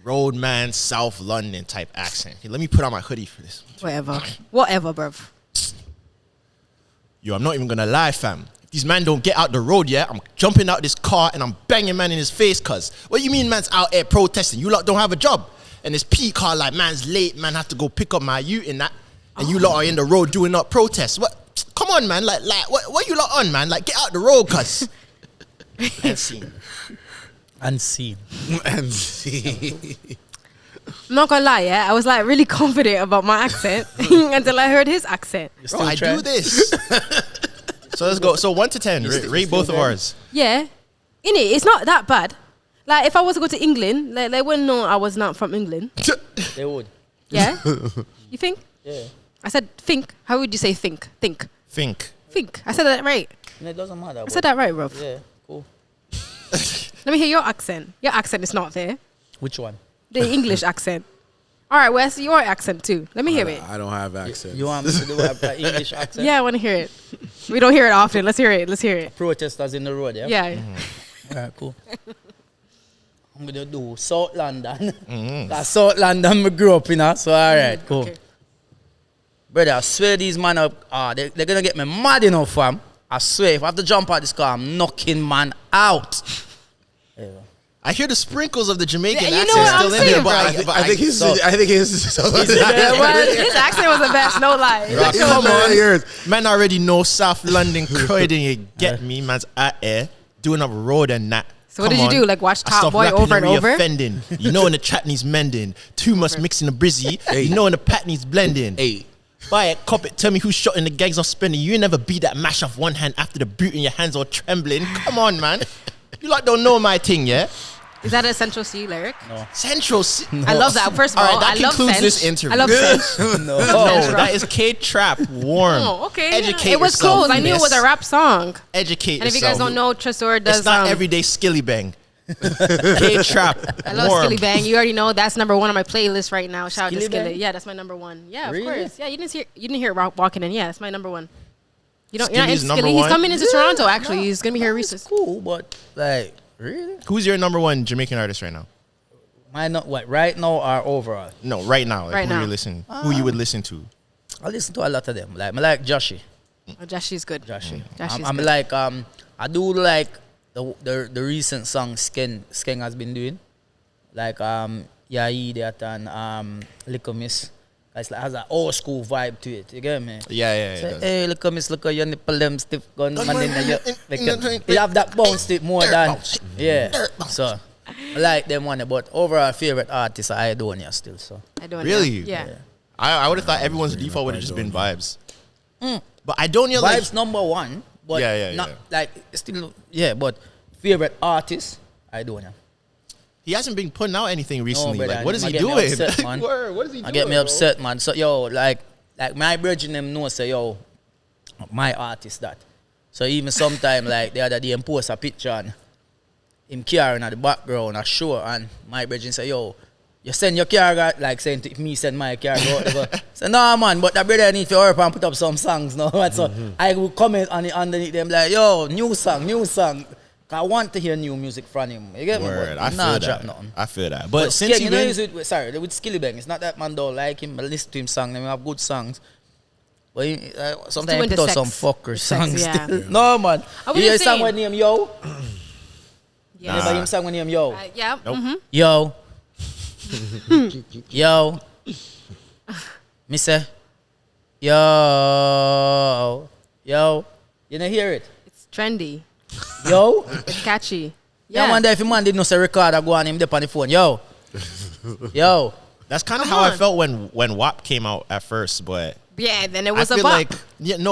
roadman, South London type accent. Here, let me put on my hoodie for this. Whatever, bruv. Yo, I'm not even gonna lie, fam. If these man don't get out the road yet, I'm jumping out this car and I'm banging man in his face, cuz. What you mean man's out here protesting? You lot don't have a job. And this P car like man's late, man have to go pick up my ute in that. And you lot are in the road doing up protests. What? Come on, man. Like what you lot on, man? Like get out the road, cuz. And scene. Unseen. And see. I'm not gonna lie, yeah. I was like really confident about my accent until I heard his accent. Bro, I do this. So let's go. So 1 to 10. Rate both of ours. Yeah. It's not that bad. Like if I was to go to England, like, they wouldn't know I was not from England. They would. Yeah? You think? Yeah. I said think. How would you say think? Think. Think. Think. I said that right. And it doesn't matter. I said that right, bro. Yeah, cool. Let me hear your accent. Your accent is not there. Which one? The English accent. All right, Wes, your accent too. Let me hear it. I don't have accents. You want me to do an English accent? Yeah, I want to hear it. We don't hear it often. Let's hear it. Protesters in the road, yeah? Yeah. Alright, cool. I'm gonna do South London. Cause South London I grew up in, so alright, cool. Okay. Brother, I swear these man are they're gonna get me mad enough, fam. I swear, if I have to jump out this car, I'm knocking man out. Yeah. I hear the sprinkles of the Jamaican Yeah, you accent know what I'm still in saying, there, bro. But I think his. so- I think his. His accent was the best, no lie. Come on. Yours. Man already know South London croydon, you get me? Man's out here doing up road and that. So what Come did you on. do? Like watch I Top stopped Boy rapping over and over? Offending. You know when the chat needs mending. Too much mixing the brizzy. Hey. You know when the pat needs blending. Hey. Buy it, cop it, tell me who's shot in the gangs of spending. You ain't never beat that mash off one hand after the boot in your hands all trembling. Come on, man. You lot don't know my thing, yeah? Is that a Central C lyric? No. Central C. I love that. First of all, All right, that I love concludes Sench. this interview. I love Sench. No. No, that is K-Trap. Warm. Oh, okay. Educate It was yourself, close. I knew it was a miss. rap song. Educate And if you yourself. guys don't know, Tresor does. It's not everyday skilly bang. K-Trap. I love warm. Skilly Bang. You already know that's number one on my playlist right now. Shout out to Skilly Skilly. Bang? Yeah, that's my number one. Yeah, Really? of course. Yeah, you didn't hear it walking in. Yeah, that's my number one. You're not Skilly's into number Skilly. He's one? coming into Toronto. Actually, he's gonna be here It's recently. cool, but like really, Who's your number one Jamaican artist right now? why not? What right now or overall? No, right now. Like Right who now. you listen? Who you would listen to? I listen to a lot of them. Like I like Joshy. Oh, Joshy's good. Joshy. Joshy's I'm good. like I do like the recent song Skeng has been doing. Like Yawdie and Little Miss. It's like has an old school vibe to it. You get me? Yeah. Say, hey, look at Miss, look at your nipple them stiff gun man in you. You have that bounce to it more than So I like them one, but overall favorite artist I don't know still. So I don't Really? know. Yeah. I would have thought everyone's default would have just been vibes. But I don't know like vibes number one, but Yeah. not like still but favorite artist I don't know. he hasn't been putting out anything recently. brother, Like what is I he get me doing? upset, man. Word, what is he doing? I get me upset, man. So yo, like my brethren them know say yo, my artist that. So even sometime like the other day him post a picture and him carrying at the background a show and my brethren say yo, you send your car like saying to me send my car go whatever. Say no man, but that brother need to hurry up and put up some songs now. So I will comment on it underneath them like yo, new song. I want to hear new music from him. You get Word, me? I But feel drop that. nothing. I feel that. But But since you you know, been, with Skilly Bang, it's not that man don't like him, but listen to him song, them have good songs. But sometimes doing he the put out some sex. fucker Sex, songs yeah. still. No man. I You was hear a just song saying. with name Yo? Yeah. Remember him song with name Yo? Yeah. Nope. Mm-hmm. Yo. Yo. Me say. Yo. Yo. You don't hear it? It's trendy. Yo. It's catchy. Yeah, man, if man did not say record, I go on him up on the phone. Yo. that's kind of Come how I on. felt when WAP came out at first, but Yeah. Then it I was a feel bop. like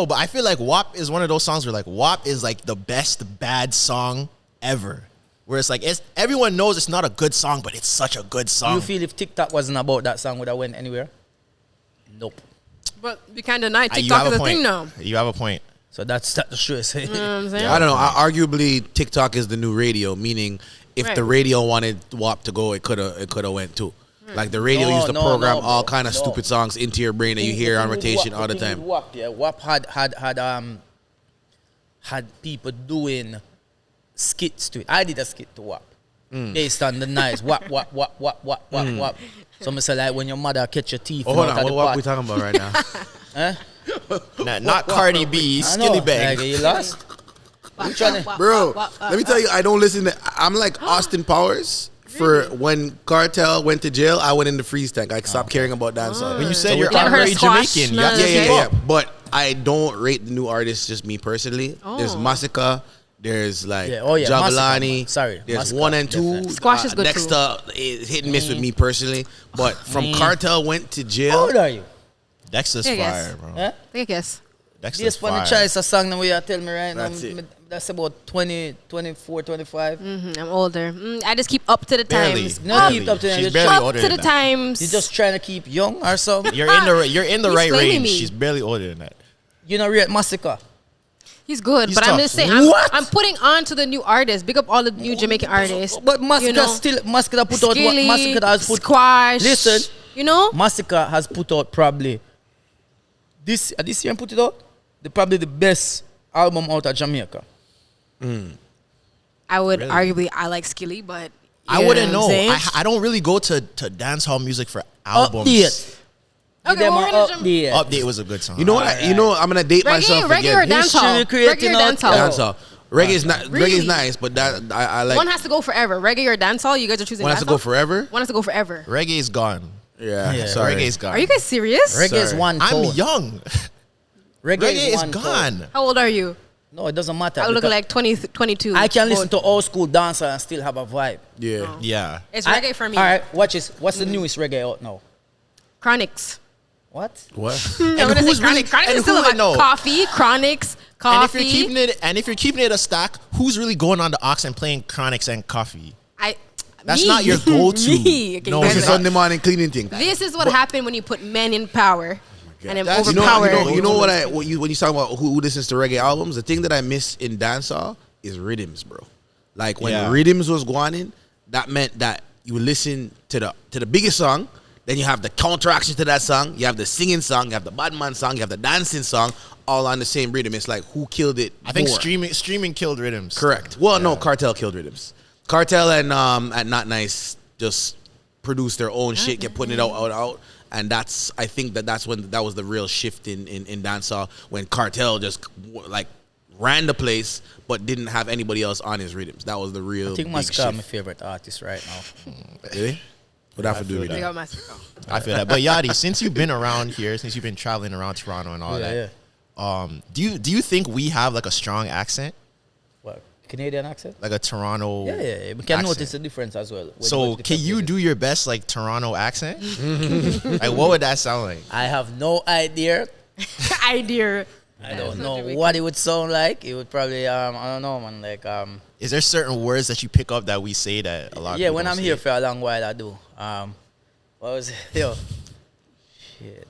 but I feel like WAP is one of those songs where like WAP is like the best bad song ever. Where it's like everyone knows it's not a good song, but it's such a good song. You feel if TikTok wasn't about that song, would have went anywhere? Nope. But we can't deny You TikTok have is a a point. thing now. You have a point. So that's the truth. You know what I'm saying? I don't know. Arguably, TikTok is the new radio. Meaning, if Right. the radio wanted WAP to go, it could have went too. Like the radio No, used to no, program no, all bro. kind of No. stupid songs into your brain that you hear on rotation all the time. WAP, yeah. WAP had people doing skits to it. I did a skit to WAP. Based on the nice WAP. So I say like when your mother catch your teeth. Oh, hold out on. of the What pot. we talking about right now? Not Cardi B, I know. Skilly Bang. Like, you lost? Wop, tryna- wop, Bro, wop, wop, let me tell you, I don't listen to. I'm like Austin Powers. For when Cartel went to jail, I went into freeze tank. I stopped caring about dancehall. When you said So you're we never heard honorary of Squash? Jamaican, you No, have to no, keep no. up. But I don't rate the new artists. Just me personally. There's Oh. Massacre. There's like Yeah, Jabalani. Massacre. Sorry, There's Massacre, 1 and 2. definitely. Squash is good too. Dexter is hit and miss with me personally. But from Cartel went to How jail. old are you? Dexter's Yeah, I guess. fire, bro. Huh? Take a guess. Dexter's This funny fire. choice a song that we are telling me right That's now. it. That's about 20, 24, 25. I'm older. I just keep up to the Barely. times. No, Barely. keep up to them. She's You're barely Up older to than the that. times. You just trying to keep young or something? You're in the He's right flaming range. me. She's barely older than that. You know, rate Massacre. He's good, He's but I'm tough. just saying. What? I'm putting on to the new artists. Big up all the new Jamaican artists. But Massacre you know, Massacre put out what Skilly, Massacre has put. Squash. Listen. You know? Massacre has put out probably this year and put it out. Probably the best album out of Jamaica. I would arguably I like Skilly, but I you wouldn't what I'm know. saying? I don't really go to dancehall music for albums. Update. Okay, Give them well, an we're gonna update. Update was a good song. You know what? I'm gonna date myself reggae or again. dancehall? History creating Reggae or out- dancehall? Dancehall. Reggae's not. Really? Reggae's nice, but that I like. One has to go forever. Reggae or dancehall? You guys are choosing One has to go dancehall? forever. One has to go forever. Reggae's gone. Yeah. Sorry. Sorry. Reggae's gone. Are you guys serious? Reggae is Sorry. one I'm tone. young. Reggae, Reggae is one tone. gone. How old are you? No, it doesn't matter. I look because like 20, 22. I can listen to old school dancer and still have a vibe. Yeah. Yeah. It's reggae for me. All right, watch this. What's the newest reggae out now? Chronics. What? What? I'm gonna say who's Chronics. really- Chronics and is still who would about know? coffee, Chronics, Coffee. And if you're keeping it a stack, who's really going on the aux and playing chronics and coffee? That's Me. not your go-to. Me. Okay, No, guys, It's a Sunday morning cleaning thing. this is what happened when you put men in power and then That's- overpower. You know when you talk about who listens to reggae albums, the thing that I miss in dancehall is rhythms, bro. Like when rhythms was going in, that meant that you would listen to the biggest song, then you have the counteraction to that song, you have the singing song, you have the bad man song, you have the dancing song, all on the same rhythm. It's like who killed it? I think more? streaming killed rhythms. Correct. Well, no, Cartel killed rhythms. Cartel and at Not Nice just produced their own shit, kept putting it out. And I think that's when that was the real shift in dancehall, when Cartel just like ran the place but didn't have anybody else on his rhythms. That was the real I think big Mascara shift. my favorite artist right now. Really? What that have to do with They that? got Mexico. I feel that. But Yardie, since you've been around here, since you've been traveling around Toronto and all Yeah, that, do you think we have like a strong accent, What, Canadian accent? like a Toronto? Yeah. We can accent? notice the difference as well. So can you do your best like Toronto accent? Like what would that sound like? I have no idea. Idea. I don't know what it would sound like. It would probably I don't know, man. Like Is there certain words that you pick up that we say that a lot? Of yeah, people when don't I'm say? here for a long while, I do. What was it? Yo, shit.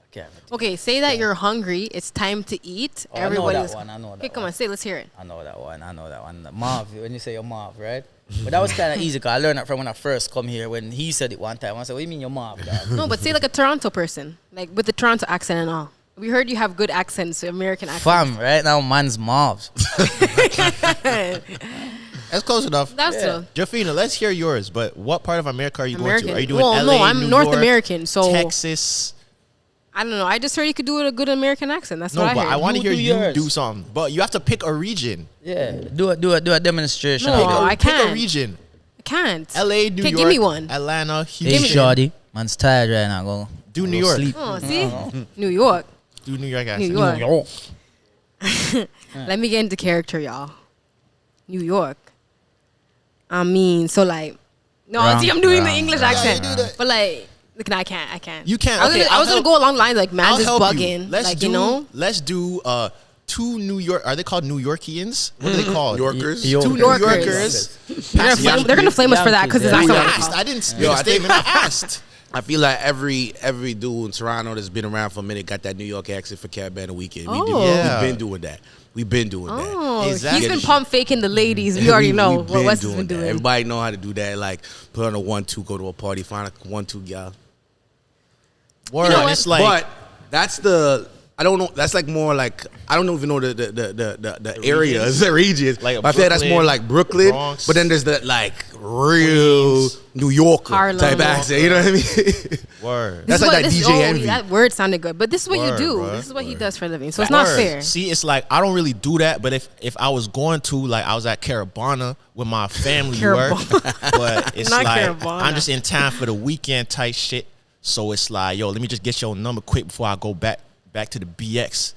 Okay. Okay, say that you're hungry. It's time to eat. Oh, I know Everybody's. that one. I know that Okay, come one. on, say. Let's hear it. I know that one. Marv, when you say you're Marv, right? But that was kind of easy because I learned that from when I first come here. When he said it one time, I said, "What do you mean you're Marv, dog?" No, but say like a Toronto person, like with the Toronto accent and all. We heard you have good accents, American accents. Fam, right now, man's Marv. That's close enough. That's true. Jafina, let's hear yours. But what part of America are you going American. to? Are you doing Well, LA, no, I'm New North York, American, so Texas? I don't know. I just heard you could do a good American accent. That's No, what I but heard. I want to You hear do you yours. do something. But you have to pick a region. Yeah, do a demonstration. No, of it. I Pick a can't. region. I can't. LA, New Okay, York, give me one. Atlanta, Hey, Houston. Yawdie, man's tired right now. Go Do New York. Sleep. Oh, see? New York. Do New York New accent. York. Let me get into character, y'all. New York. I mean, so like, no, Wrong, see, I'm doing the wrong, English wrong, accent, wrong. You do that. but like, look, no, I can't. You can't. I was Okay, gonna, I was gonna go along the lines like, man, I'll just help bugging, you. Let's like do, you know, Let's do two New York. Are they called New Yorkians? What are they called? Yorkers? Two New Yorkers. Yorkers. they're gonna flame us for that because it's Yankees, not yeah. so I asked. loud. I didn't Yo, make a I think- statement. I asked. I feel like every dude in Toronto that's been around for a minute got that New York accent for Cat Band Weekend. Oh. Yeah. We've been doing that. Oh, Exactly. he's been pump faking the ladies. We already know We've what Wes has doing been that. doing. Everybody know how to do that. Like put on a 1-2, go to a party, find a 1-2 gal. Word. know what? It's like But that's the I don't know. That's like more like I don't even know the areas, the regions. Like But I feel like that's Brooklyn, more like Brooklyn. Bronx, but then there's that like real New Yorker Harlem. type accent. You know what I mean? word. That's This is like what- that this- DJ oh, Envy. That word sounded good, but this is what Word, you do. bruh. This is what he does for a living. So it's not Word. fair. See, it's like I don't really do that, but if I was going to, like, I was at Carabana with my family, work, but it's Not like Carabana. I'm just in town for the weekend type shit. So it's like, yo, let me just get your number quick before I go back to the BX,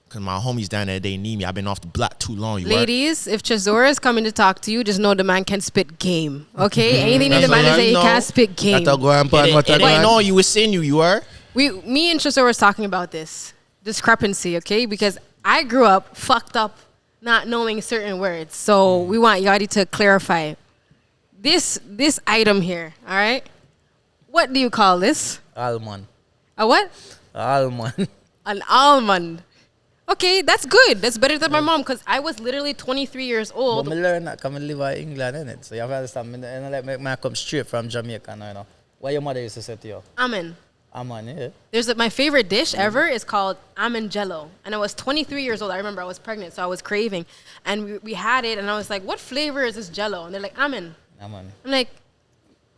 cause my homies down there, they need me. I've been off the block too long. You Ladies, if Tresor is coming to talk to you, just know the man can spit game. Okay? Anything that the man all is I he know. can't spit game. Gotta go and pan what I It ain't go no, and- you was saying you are. Me and Tresor was talking about this discrepancy, okay? Because I grew up fucked up not knowing certain words. So we want Yardie to clarify. This item here, all right? What do you call this? Almond. A what? Almond. An almond. Okay, that's good. That's better than my mom because I was literally 23 years But old. me learn that come and live in England, innit? So you have to understand, me, and like me come straight from Jamaica now, you know. What your mother used to say to you? Amen. Almond, yeah. There's my favorite dish ever is called almond jello. And I was 23 years old. I remember I was pregnant, so I was craving. And we had it, and I was like, what flavor is this jello? And they're like, almond. Almond. I'm like,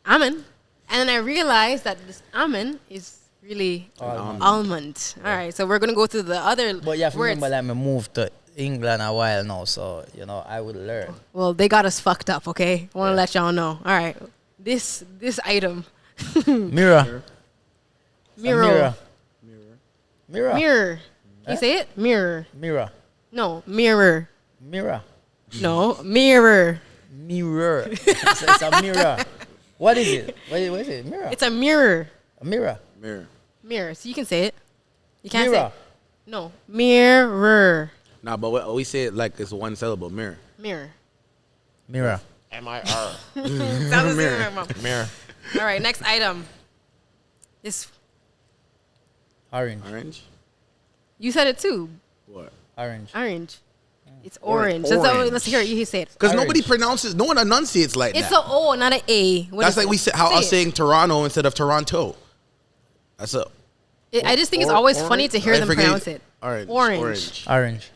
almond. And then I realized that this almond is really almond. All right, so we're going to go through the other But you have to words. remember that me moved to England a while now, so, you know, I would learn. Well, they got us fucked up, okay? I want to let y'all know. All right, this item. Mirror. Mirror. Mirror. Mirror. Can you say it? Mirror. Mirror. No, mirror. Mirror. No, mirror. Mirror. It's a mirror. What is it? What is it? Mirror. It's a mirror. A mirror. Mirror. Mirror. So you can say it. You can't Mirror. say it. No, mirror. Nah, but we say it like it's one syllable. Mirror. Mirror. Mirror. M-I-R. Sounds the same, Mom. Mirror. All right, next item. This Orange. Orange. you said it too. What? Orange. Orange. It's Orange. orange. Orange. Let's hear it. You say it. Because Orange. nobody pronounces. No one enunciates like It's that. a O, not an A. What That's is like it? we said. How I was Say it. saying Toronto instead of Toronto. That's a. I just think it's always orange? funny to hear I them forget- pronounce it. Orange. Orange. Orange.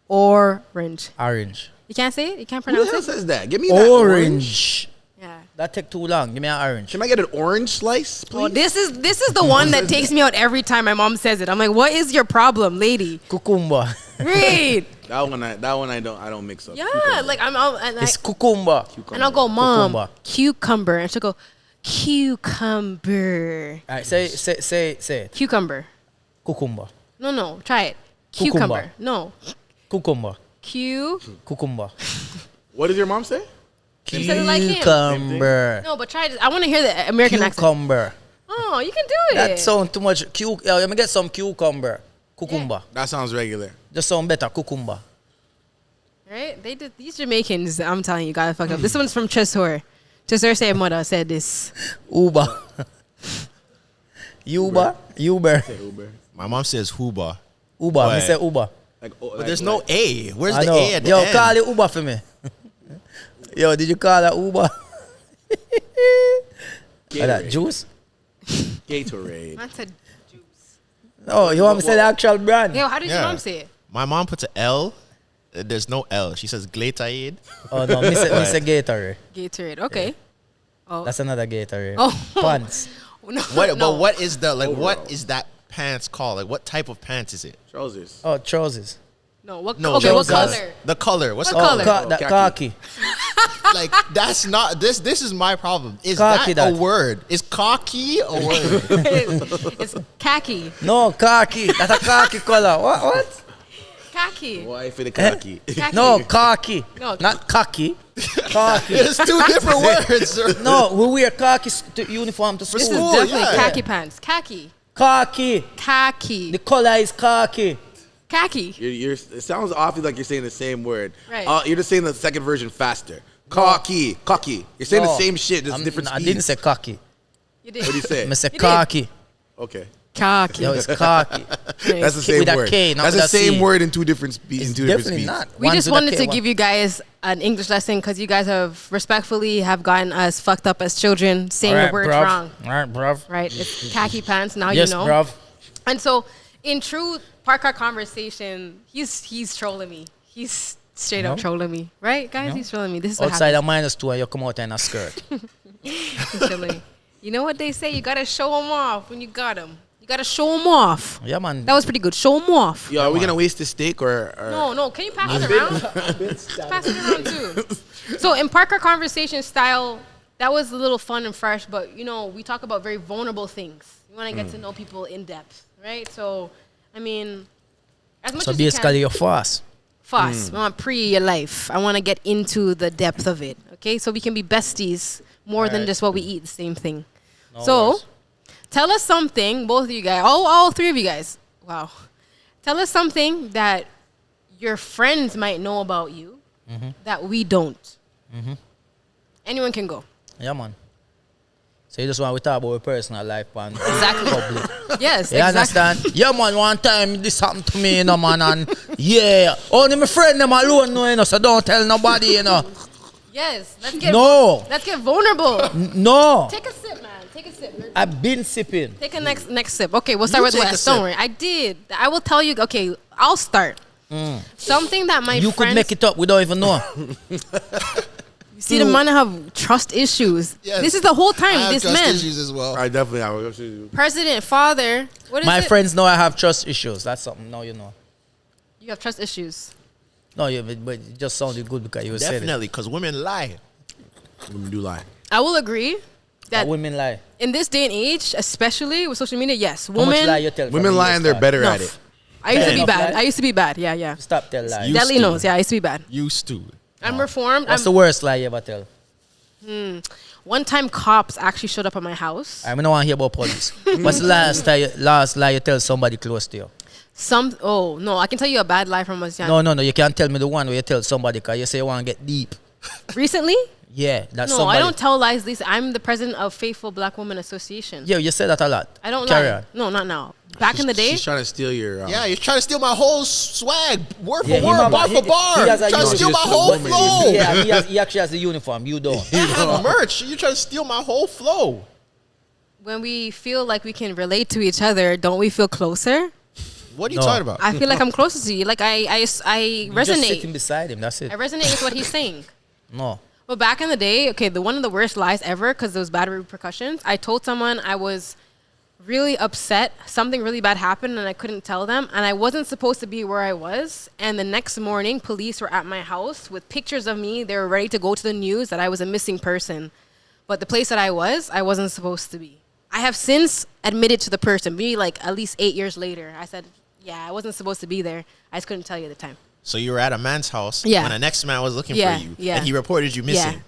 Orange. Orange. You can't say it? You can't Who the pronounce hell it? says that? Give me that Orange. Yeah. That take too long. Give me an orange. Can I get an orange slice, please? Well, this is the one that takes me out every time my mom says it. I'm like, what is your problem, lady? Cucumber. Read. That one I don't mix up. Yeah, Cucumber. like It's cucumber. and I'll go, Mom, Cucumber. cucumber. And she'll go, cucumber. All right, say it. Cucumber. Cucumber. No, try it. Cucumber. Cucumber. No. Cucumber. Cucumber. Cucumber. What does your mom say? You said it like him. Cucumber. No, but try it. I want to hear the American accent. Cucumber. Oh, you can do it. That sound too much. Let me get some cucumber. Cucumber. That sounds regular. Just sound better. Cucumber. Right? They did these Jamaicans, I'm telling you, got fucked up. This one's from Tresor. Tresor said mother said this. Uber. Uber. Uber. Uber. My mom says Huba. Uber. Me But- say Uber. But there's no A. Where's I the know. A at the Yo, end? call it Uber for me. Yo, did you call that Uber? Or that juice? Gatorade. I said juice. No, you want me to say the actual brand? Yo, how did your Yeah. mom say it? My mom puts an L. There's no L. She says Glataid. Oh no, me say Gatorade. Gatorade. Okay. Oh. That's another Gatorade. Oh. Pants. No, What? no. But what is the like? What Overalls. is that pants called? Like, what type of pants is it? Trousers. Oh, trousers. No, what, No, okay, what trousers. color? The color. What's What the color? That khaki. khaki. Like, that's not this. This is my problem. Is Khaki that a that. word? Is cocky a word? It's khaki. No, khaki. That's a khaki color. What? Khaki. Why for the khaki? Khaki. No, khaki. No. Not khaki. Khaki. It's two different words. Sir. No, we wear khaki uniform to This is school. definitely yeah. khaki pants. Khaki. Khaki. Khaki. The color is khaki. Khaki. It sounds awfully like you're saying the same word. Right. You're just saying the second version faster. Cocky. You're saying No. the same shit, just different I speeds. didn't say khaki. You did. What do you say? I say did. khaki. Okay. Khaki. Yo, it's khaki. That's the same With a word. K, not That's with the a same C. word in two different speeds. It's In two different definitely speeds. not. We One's just with a wanted K, to one- give you guys an English lesson because you guys have respectfully have gotten us fucked up as children saying Alright, the words bruv. wrong. All right, bruv. Right? It's khaki pants. Now Yes, you know. bruv. And so, in true Park Car Conversation, he's trolling me. He's straight up No. trolling me. Right, guys? No. He's trolling me. This is what Outside happens. a -2 and you come out in a skirt. He's trolling me. You know what they say? You gotta show them off when you got them. You gotta show them off. Yeah, man. That was pretty good. Show them off. Yo, are we gonna waste this steak or? No. Can you pass it around? Pass it around too. So in Parker Conversation style, that was a little fun and fresh, but you know, we talk about very vulnerable things. You want to get to know people in depth, right? So, I mean, as much So as you basically, can, you're fast. fast. I want to pre your life. I want to get into the depth of it. Okay, so we can be besties more than Alright. just what we eat. The same thing. No So, worries. tell us something, both of you guys, all three of you guys. Wow. Tell us something that your friends might know about you that we don't. Anyone can go. Yeah, man. So you just want to talk about your personal life and Exactly. public. Yes, You exactly. understand? Yeah, man, one time this happened to me, you know, man, and yeah, only my friend them alone know, you know, so don't tell nobody, you know. Yes. Let's No. Let's get vulnerable. No, Take a sip, man. Take a sip. I've been sipping. Take a next sip. Okay, we'll start You with take a Wes. Don't sip. worry. I did. I will tell you. Okay, I'll start. Something that my You friends could make it up, we don't even know. see the man have trust issues. Yes. This is the whole time. I have This trust man, issues as well. I definitely have. president, father. What is My it? friends know I have trust issues. That's something, no, you know. You have trust issues. No, yeah, but it just sounded good because you said it. Definitely, because women lie. Women do lie. I will agree that That women lie. in this day and age, especially with social media, yes, How much women. lie you tell? from Women the lie and they're start? better at enough. it. I used to be Enough bad. lie? I used to be bad. Yeah. Stop tell lies. You- Deadly Used to. knows. Yeah, I used to be bad. Used to. I'm reformed. What's the worst lie you ever tell? One time, cops actually showed up at my house. I don't want to hear about police. What's the last lie you tell somebody close to you? Oh no, I can tell you a bad lie from was young. No. You can't tell me the one where you tell somebody because you say you want to get deep. Recently? Yeah, that's No, somebody. I don't tell lies. Lisa, I'm the president of Faithful Black Women Association. Yeah, you say that a lot. I don't Carry lie. on. No, not now. Back in the day, She's trying to steal your. Yeah, you're trying to steal my whole swag, word Yeah, for word, bar for bar. he has a You're trying to steal my uniform. whole flow. Yeah, he actually has the uniform. You don't. I have merch. You're trying to steal my whole flow. when we feel like we can relate to each other, don't we feel closer? What are you No. talking about? I feel like I'm closer to you. Like I You just resonate. sitting beside him. That's it. I resonate with what he's saying. No. But back in the day, okay, one of the worst lies ever, because there was bad repercussions. I told someone I was really upset. Something really bad happened, and I couldn't tell them. And I wasn't supposed to be where I was. And the next morning, police were at my house with pictures of me. They were ready to go to the news that I was a missing person. But the place that I wasn't supposed to be. I have since admitted to the person, maybe like at least 8 years later. I said, yeah, I wasn't supposed to be there. I just couldn't tell you at the time. So you were at a man's house Yeah. when the next man was looking Yeah, for you, yeah. and he reported you missing.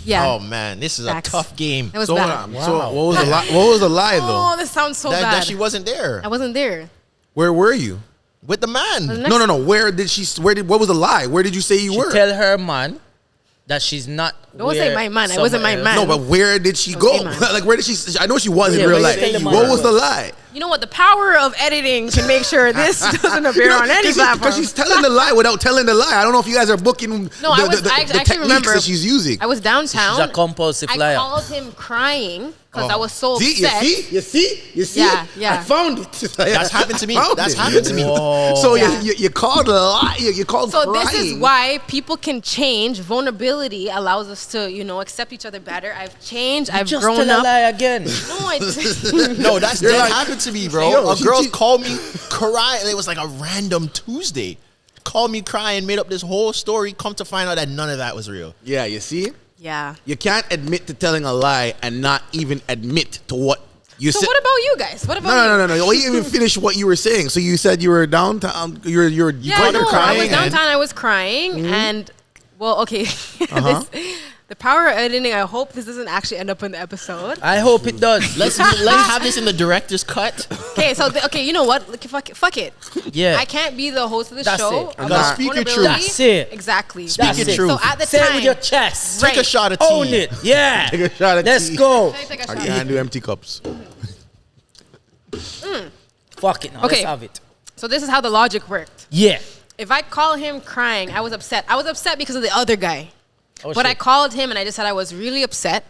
Yeah. Oh man, this is Facts. a tough game. It was So, bad. so what was the lie? What was the lie Oh, though? this sounds so that, bad. that she wasn't there I wasn't there. Where were you? with the man. The No. Where did she? What was the lie? Where did you say you She were? tell her man that she's not. Don't say where my man. I wasn't my somewhere else- man. No, but where did she Don't go? say mine. Like where did she? I know she was in Yeah, real where life. you say the What man was the was? lie? You know what? The power of editing can make sure this doesn't appear on any platform. Because she's telling the lie without telling the lie. I don't know if you guys are booking No, I was- I actually techniques remember- that she's using. I was downtown. She's a compulsive I liar. called him crying because Oh. I was so See, upset. you see? Yeah. I found it. That's happened to me. Found That's it. happened to me. Whoa. So Yeah. you called a lie. You called So crying. this is why people can change. Vulnerability allows us to, accept each other better. I've changed. I've Just grown tell a up. lie again. No, I didn't. No, that like- happened to me, bro. Yo, a she- girl she- called me crying. It was like a random Tuesday. Called me crying, made up this whole story. Come to find out that none of that was real. Yeah, you see? Yeah. You can't admit to telling a lie and not even admit to what you So said. what about you guys? What about you? No. You didn't even finish what you were saying. So you said you were downtown. You Yeah, called her no, I crying. was and- downtown. I was crying, and well, okay. The power of editing. I hope this doesn't actually end up in the episode. I hope it does. Let's have this in the director's cut. Okay, so you know what? Look, fuck it. Yeah. I can't be the host of the That's show. it. about Nah. Speak your vulnerability. truth. That's it. Exactly. Speak That's your it. truth. So at the Say it time, with your chest. Right. Take a shot of tea. Own it. Yeah. Take a shot at Let's tea. go. Take a I shot. can't do empty cups. Fuck it now. Okay. Let's have it. So this is how the logic worked. Yeah. If I call him crying, I was upset. I was upset because of the other guy. Oh, But I shit. called him and I just said I was really upset.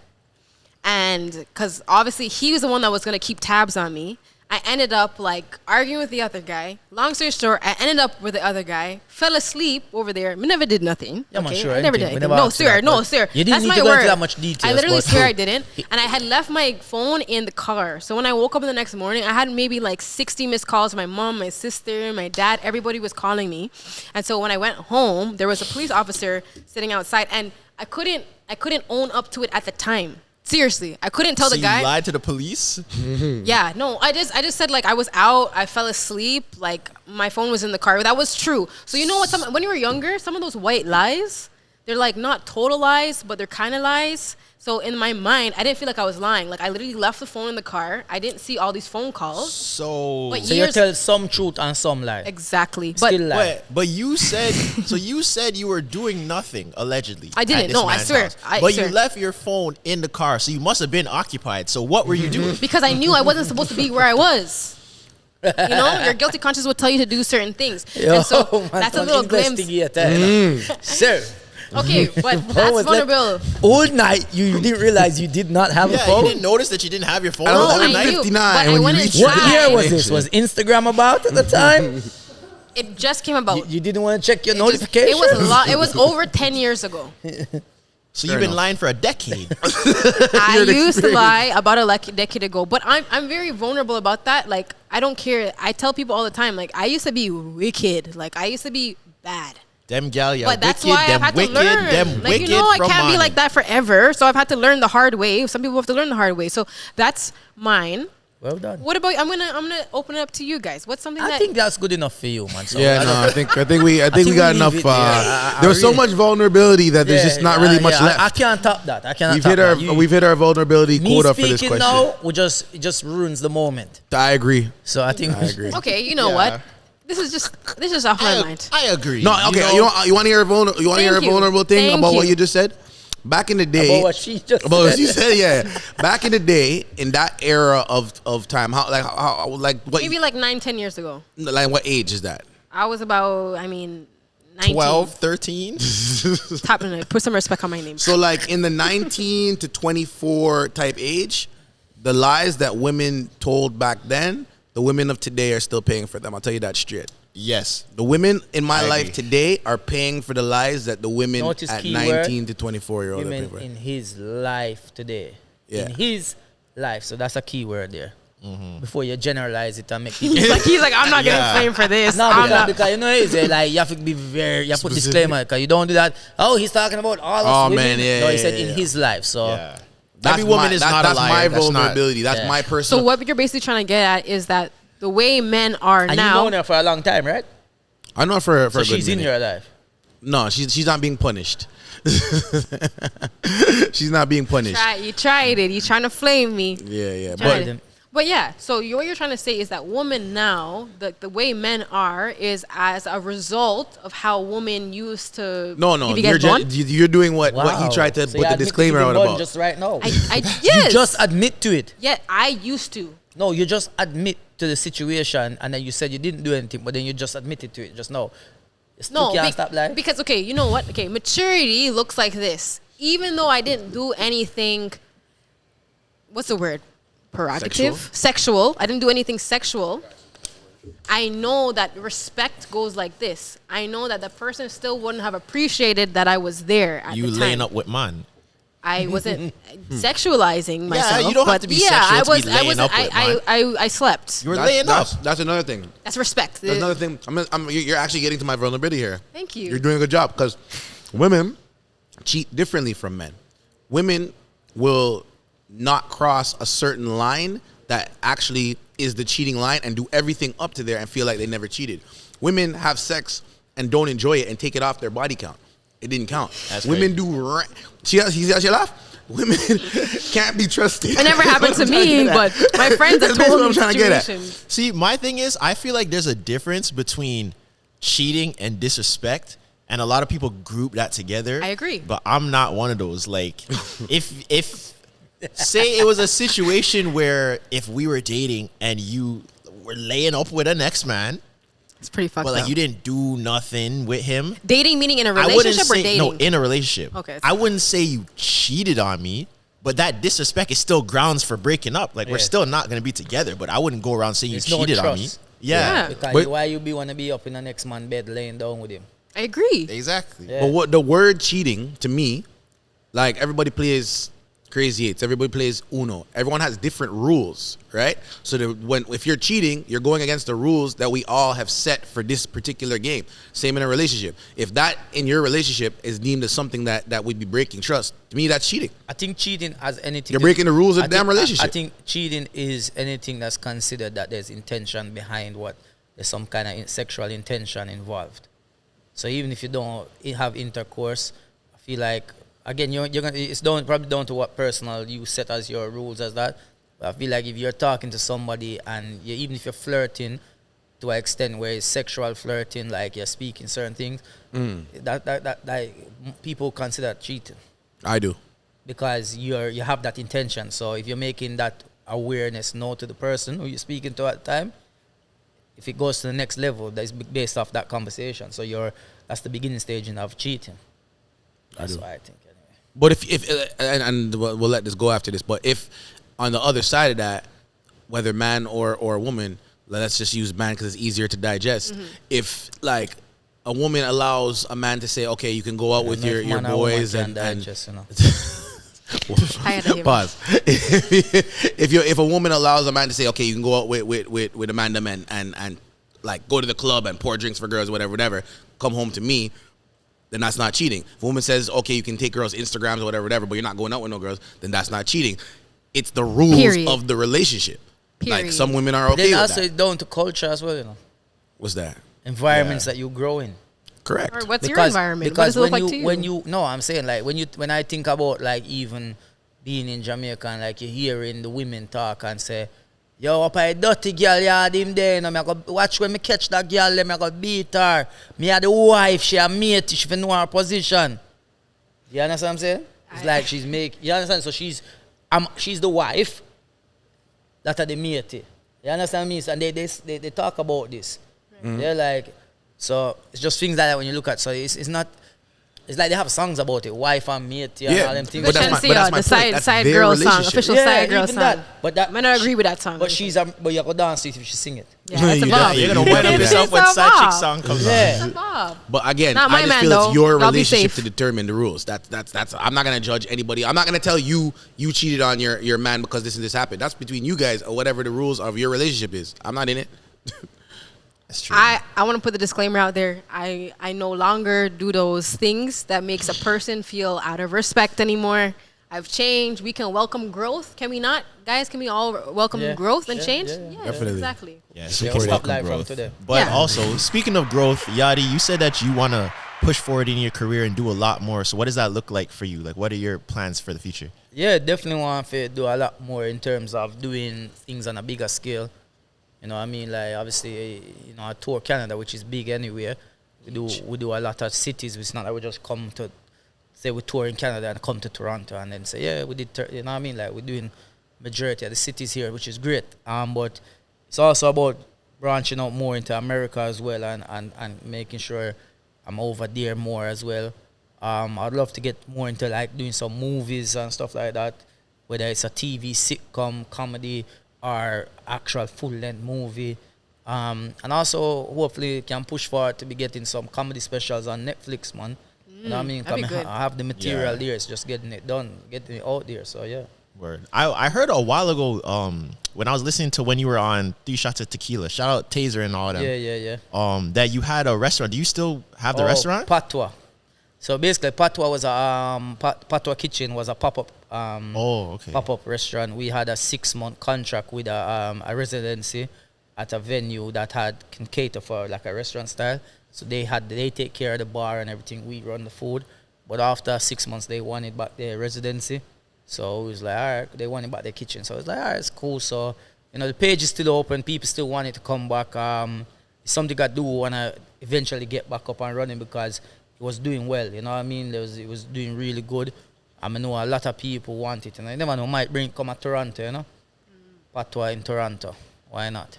And because obviously he was the one that was going to keep tabs on me. I ended up like arguing with the other guy. Long story short, I ended up with the other guy. Fell asleep over there. I never did nothing. Yeah, man, sure, I never anything. did We anything. never No, asked you sir. that, No, but sir. you didn't That's need my to go into word. that much details, I literally but- swear I didn't. And I had left my phone in the car. So when I woke up the next morning, I had maybe like 60 missed calls. My mom, my sister, my dad, everybody was calling me. And so when I went home, there was a police officer sitting outside, and I couldn't own up to it at the time. Seriously, I couldn't tell So the guy. you lied to the police? Yeah, no, I just said like I was out, I fell asleep, like my phone was in the car. That was true. So you know what? When you were younger, some of those white lies, they're like not total lies, but they're kind of lies. So in my mind, I didn't feel like I was lying. Like I literally left the phone in the car. I didn't see all these phone calls. So, But So you years tell some truth and some lie. exactly, but Still lie. but you said you said you were doing nothing allegedly. I didn't. at this No, I man's swear. house. I But swear. you left your phone in the car, so you must have been occupied. So what were you doing? because I knew I wasn't supposed to be where I was. You know, your guilty conscience will tell you to do certain things, and so man, that's a don't little glimpse. investigate that. Sir, Okay, but phone that's was left- vulnerable. all night you didn't realize you did not have a Yeah, phone. you didn't notice that you didn't have your phone I all don't I know. night. knew, 59 but I when you went reach inside. What year was this? Actually. Was Instagram about at the time? It just came about. You didn't want to check your It just- notifications? It was a lot. It was over 10 years ago. So you've been enough. lying for a decade. I used to lie about a decade ago, but I'm very vulnerable about that. Like I don't care. I tell people all the time. Like I used to be wicked. Like I used to be bad. Them gal, yeah, But that's wicked, why them I've had wicked, to learn. them Like wicked you know, I from can't be morning. like that forever. So I've had to learn the hard way. Some people have to learn the hard way. So that's mine. Well done. What about? I'm gonna open it up to you guys. What's something I that think that's good enough for you, man. So Yeah, no, I think we think got we enough. leave it there. I There was so really- much vulnerability that there's just not really much left. I can't top that. I cannot We've top hit our that. You- we've hit our vulnerability me quota for this speaking question. now, it just ruins the moment. I agree. So I think I agree. Okay, you know Yeah. what? This is just off my mind. I agree. No, okay. You want to hear a vulnerable? You want to hear a Thank you. vulnerable thing Thank about what you. you just said? Back in the day, about what she just about what said. you said, yeah. Back in the day, in that era of time, how what Maybe like 9-10 years ago. like what age is that? I was about, 19. 12, 13. Top, put some respect on my name. So like in the 19 to 24 type age, the lies that women told back then, the women of today are still paying for them. I'll tell you that straight. Yes. The women in my I life agree. today are paying for the lies that the women Notice at key 19 to 24 year old are paying Women for. in his life today. Yeah. In his life. So that's a key word there. Before you generalize it and make he's people. like, I'm not Yeah. getting flamed for this. No, I'm because, not. because you know it's like you have to be very, you have to put Specific. disclaimer because you don't do that. Oh, he's talking about all Oh, us women. man, yeah, no, he yeah, said yeah. in his life. So Yeah. That's Every woman my, is that- not a that's liar. my That's not- vulnerability. That's Yeah. my personal. So what you're basically trying to get at is that the way men are and now. you known her for a long time, right? I know for So a good she's in minute. your life. No, she's not being punished. She's not being punished. You tried it. You're trying to flame me. Yeah, Tried but it. But yeah, so what you're trying to say is that women now, the way men are, is as a result of how women used to. no, give you you're, guys bun? you're doing what he tried to So you put the admit to disclaimer giving out bun about. just right now. Yes. You just admit to it. Yeah, I used to. No, you just admit to the situation, and then you said you didn't do anything, but then you just admitted to it just now. You still No, can't stop lying. because okay, you know what? Okay, maturity looks like this. Even though I didn't do anything, what's the word? Prerogative? Sexual. I didn't do anything sexual. I know that respect goes like this. I know that the person still wouldn't have appreciated that I was there at You the laying time. up with man. I wasn't sexualizing myself. you don't have but to be yeah, sexual I to was. be I laying was. up with, man. I slept. You were laying up. That's another thing. That's respect. That's another thing. You're actually getting to my vulnerability here. Thank you. You're doing a good job because women cheat differently from men. Women will not cross a certain line that actually is the cheating line and do everything up to there and feel like they never cheated. Women have sex and don't enjoy it and take it off their body count. It didn't count. That's Women do. She laugh. Women can't be trusted. It never happened to That's what I'm me, trying but to get at. my friends have That's basically told what me I'm trying to get at. situations. See, my thing is, I feel like there's a difference between cheating and disrespect, and a lot of people group that together. I agree. But I'm not one of those. Like, if say it was a situation where if we were dating and you were laying up with an ex man, It's pretty fucked but like up. you didn't do nothing with him. Dating meaning in a I wouldn't relationship or say dating? no in a relationship. Okay. I wouldn't say you cheated on me, but that disrespect is still grounds for breaking up. Like we're Yeah. still not gonna be together. But I wouldn't go around saying There's you no cheated on me. trust. Yeah. Because But- why you want to be up in the next man's bed laying down with him? I agree. Exactly. Yeah. But what the word cheating to me, like everybody plays Crazy Eights, everybody plays Uno. Everyone has different rules, right? So if you're cheating, you're going against the rules that we all have set for this particular game. Same in a relationship. If that in your relationship is deemed as something that would be breaking trust, to me that's cheating. I think cheating has anything. You're breaking the rules of I the damn think- relationship. I think cheating is anything that's considered that there's intention behind there's some kind of sexual intention involved. So even if you don't have intercourse, I feel like again you're gonna it's probably down to what personal you set as your rules as that. But I feel like if you're talking to somebody and even if you're flirting to an extent where it's sexual flirting, like you're speaking certain things, that like people consider cheating. I do. Because you have that intention. So if you're making that awareness known to the person who you're speaking to at the time, if it goes to the next level, that's based off that conversation. So that's the beginning stage of cheating. That's what I think. Anyway. But if and we'll let this go after this. But if on the other side of that, whether man or woman, let's just use man because it's easier to digest. If like a woman allows a man to say, okay, you can go out with I know your if man or boys woman can and digest, you know. Tired of him. pause. If a woman allows a man to say, okay, you can go out with Amanda men and like go to the club and pour drinks for girls, whatever, come home to me, then that's not cheating. If a woman says, okay, you can take girls' Instagrams or whatever, but you're not going out with no girls, then that's not cheating. It's the rules Period. of the relationship. Period. Like some women are okay Then with also that. it's down to culture as well, you know. What's that? Environments that you grow in. Correct. Or what's your environment? What Because does it look when like you to you? when you no, I'm saying like when I think about like even being in Jamaica and like you hearing the women talk and say, yo, up a dirty girl, you had him there, and I go watch when me catch that girl, let me go beat her. Me had the wife, she a mate, she know her position. You understand what I'm saying? It's like she's you understand? So she's the wife that are the mate. You understand me? And they talk about this. They're like, so it's just things like that when you look at. So it's not. It's like they have songs about it, wife and mate, and all them things. But that's my the point. That's side their girl song, relationship. official side girl even song. that. But that. I don't agree with that song. But but you go dance to it if she sing it. yeah, that's a You bop. definitely- You're gonna You wind up definitely- yourself when It's a side chick bop. song comes on. That's Yeah. a bop. But again, Not my I just man, feel though. it's your Y'all be relationship safe. to determine the rules. That's. I'm not gonna judge anybody. I'm not gonna tell you cheated on your man because this and this happened. That's between you guys or whatever the rules of your relationship is. I'm not in it. That's true. I want to put the disclaimer out there. I no longer do those things that makes a person feel out of respect anymore. I've changed. We can welcome growth. Can we not? Guys, can we all welcome Yeah. growth and Yeah, change? yeah, yeah. Definitely. Exactly. Yeah, Yeah, support we'll stop welcome live from growth. today. But Yeah. also, speaking of growth, Yardie, you said that you want to push forward in your career and do a lot more. So what does that look like for you? Like, what are your plans for the future? Yeah, definitely want to do a lot more in terms of doing things on a bigger scale. You know what I mean? Like, obviously, you know, I tour Canada, which is big anywhere. We do a lot of cities. It's not like we just come to, say we tour in Canada and come to Toronto and then say, yeah, we did, you know what I mean? Like, we're doing majority of the cities here, which is great. But it's also about branching out more into America as well and making sure I'm over there more as well. I'd love to get more into, like, doing some movies and stuff like that, whether it's a TV, sitcom, comedy, or actual full-length movie. And also, hopefully, can push forward to be getting some comedy specials on Netflix, man. You know what I mean? that'd be good. I have the material Yeah. there. It's just getting it done, getting it out there. So, yeah. Word. I heard a while ago when I was listening to when you were on 3 Shots of Tequila, shout out Taser and all them. Yeah. That you had a restaurant. Do you still have the restaurant? Patois. So, basically, Patois was Patois Kitchen was a pop-up Okay. pop-up restaurant. We had a 6-month contract with a residency at a venue that can cater for like a restaurant style. So they take care of the bar and everything. We run the food. But after 6 months, they wanted back their residency. So it was like, all right, they wanted back their kitchen. So it was like, all right, it's cool. So, you know, the page is still open. People still want it to come back. It's something I do want to eventually get back up and running because it was doing well. You know what I mean? It was doing really good. I know a lot of people want it, and I never know, might come at Toronto, you know? Patois in Toronto. Why not?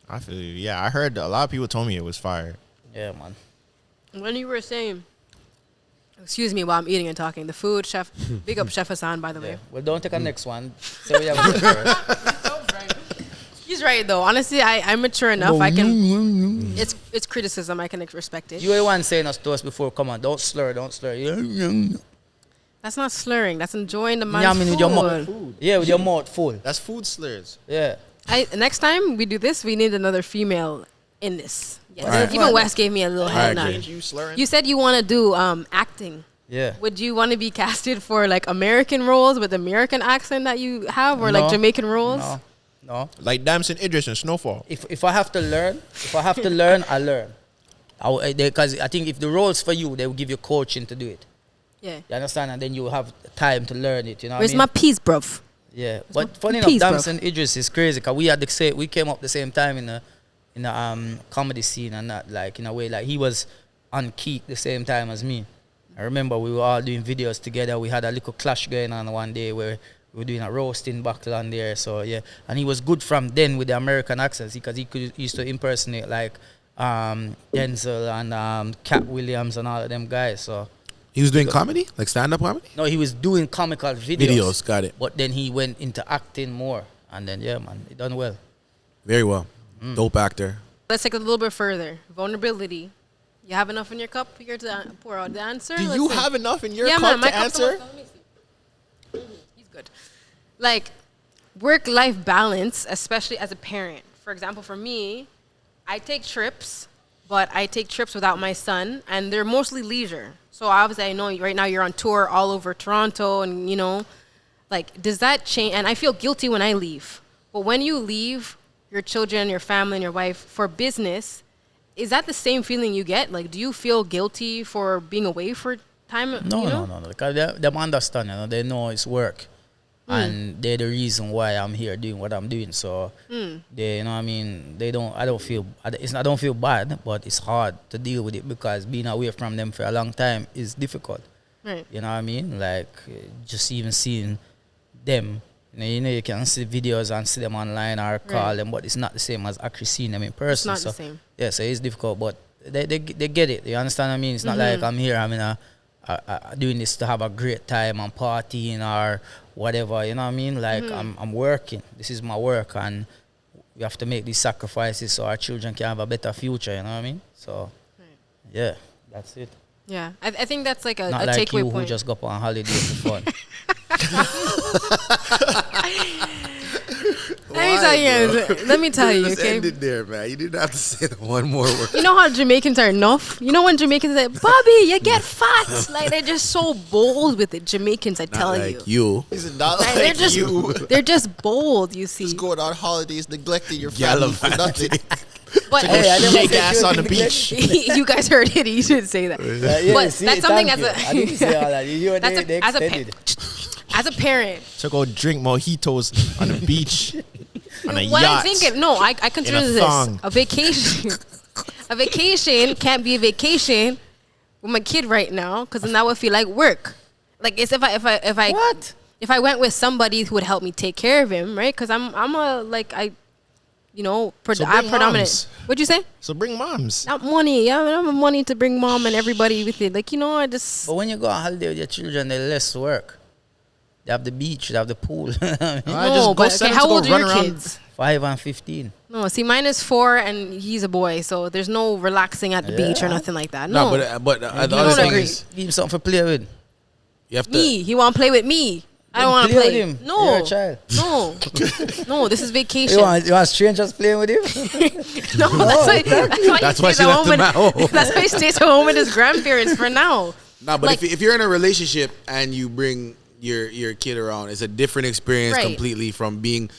I feel you. Yeah, I heard a lot of people told me it was fire. Yeah, man. When you were saying, excuse me while I'm eating and talking, the food, Chef, big up Chef Hassan, by the way. Yeah. Well, don't take a next one. Say we have a He's right, though. Honestly, I'm mature enough. I can, it's criticism. I can respect it. You were the one saying us to us before, come on, don't slur. That's not slurring. That's enjoying the Yamming man's with your mouth. food. Yeah, with your mouth full. That's food slurs. Yeah. Next time we do this, we need another female in this. Yes. Alright. Even Wes gave me a little head Alright, nod. Jay. You slurring? You said you want to do acting. Yeah. Would you want to be casted for like American roles with American accent that you have, or like No. Jamaican roles? No. Like Damson Idris and Snowfall. If I have to learn, I learn. Because I think if the role's for you, they will give you coaching to do it. Yeah. You understand? And then you have time to learn it. You know Where's what I my mean? peas, bruv? Yeah. my But funny enough, peas, bruv? Damson Idris is crazy because we came up the same time in the comedy scene and that, like, in a way, like he was on Keek the same time as me. I remember we were all doing videos together. We had a little clash going on one day where we were doing a roasting battle on there. So yeah, and he was good from then with the American accents because he used to impersonate like Denzel and Cat Williams and all of them guys. So He was doing comedy, like stand-up comedy. no, he was doing comical videos. Got it. But then he went into acting more, and then yeah, man, he done well. Very well. Dope actor. Let's take it a little bit further. Vulnerability. You have enough in your cup here to pour out the answer? Do Let's you see. have enough in your Yeah, cup man, my to cup's answer? almost- let me see. He's good. Like, work-life balance, especially as a parent. For example, for me, I take trips, but I take trips without my son, and they're mostly leisure. So obviously, I know right now you're on tour all over Toronto, and like, does that change? And I feel guilty when I leave. But when you leave your children, your family, and your wife for business, is that the same feeling you get? Like, do you feel guilty for being away for time? No. Because they understand, they know it's work. And they're the reason why I'm here doing what I'm doing. So, they, I mean, I don't feel bad, but it's hard to deal with it because being away from them for a long time is difficult. Right. You know what I mean? Like, just even seeing them, you can see videos and see them online or call them, but it's not the same as actually seeing them in person. It's not the same. Yeah, so it's difficult, but they get it. You understand what I mean? It's not like I'm here, doing this to have a great time and partying or whatever, you know what I mean? Like, I'm working. This is my work, and we have to make these sacrifices so our children can have a better future, you know what I mean? So, yeah, that's it. Yeah, I think that's like a Not like takeaway you point. who just go on holiday for fun. Let me tell you, Just okay? end it there, man. You didn't have to say the one more word. You know how Jamaicans are enough? You know when Jamaicans say, Bobby, you get fat. Like, they're just so bold with it. Jamaicans, I tell Like you. you. Is not Like, like you? they're just bold, you see. Just going on holidays, neglecting your family for nothing. But Hey, I never Shake said ass you on the neglect- beach. you guys heard it. You shouldn't say that. Yeah, But see, that's something thank as you. I didn't say all that. You That's they as a extended. as a parent. To go drink mojitos on the beach, on a What yacht. I'm thinking, no, I consider this thong. a vacation. A vacation can't be a vacation with my kid right now because then that would feel like work. Like, it's if I What? if I went with somebody who would help me take care of him, right? Because I'm So bring predominant. moms. What'd you say? So bring moms. Not money. Yeah, I don't have money to bring mom and everybody with it. Like, I just. But when you go on holiday with your children, they less work. They have the beach, they have the pool. I No, just go but send okay, them how to go old are run your around. kids? 5 and 15. No, see, mine is 4 and he's a boy, so there's no relaxing at the beach or nothing like that. No, but the You other don't thing agree. is Give him something to play with. you have to. me, he want to play with me. I don't want to Play play. with him. No, You're a child. no, this is vacation. You want strangers playing with him? No, That's why he she stays at left home him at home. That's why he stays at home with his grandparents for now. No, but Like- if you're in a relationship and you bring your kid around, it's a different experience Right. completely from being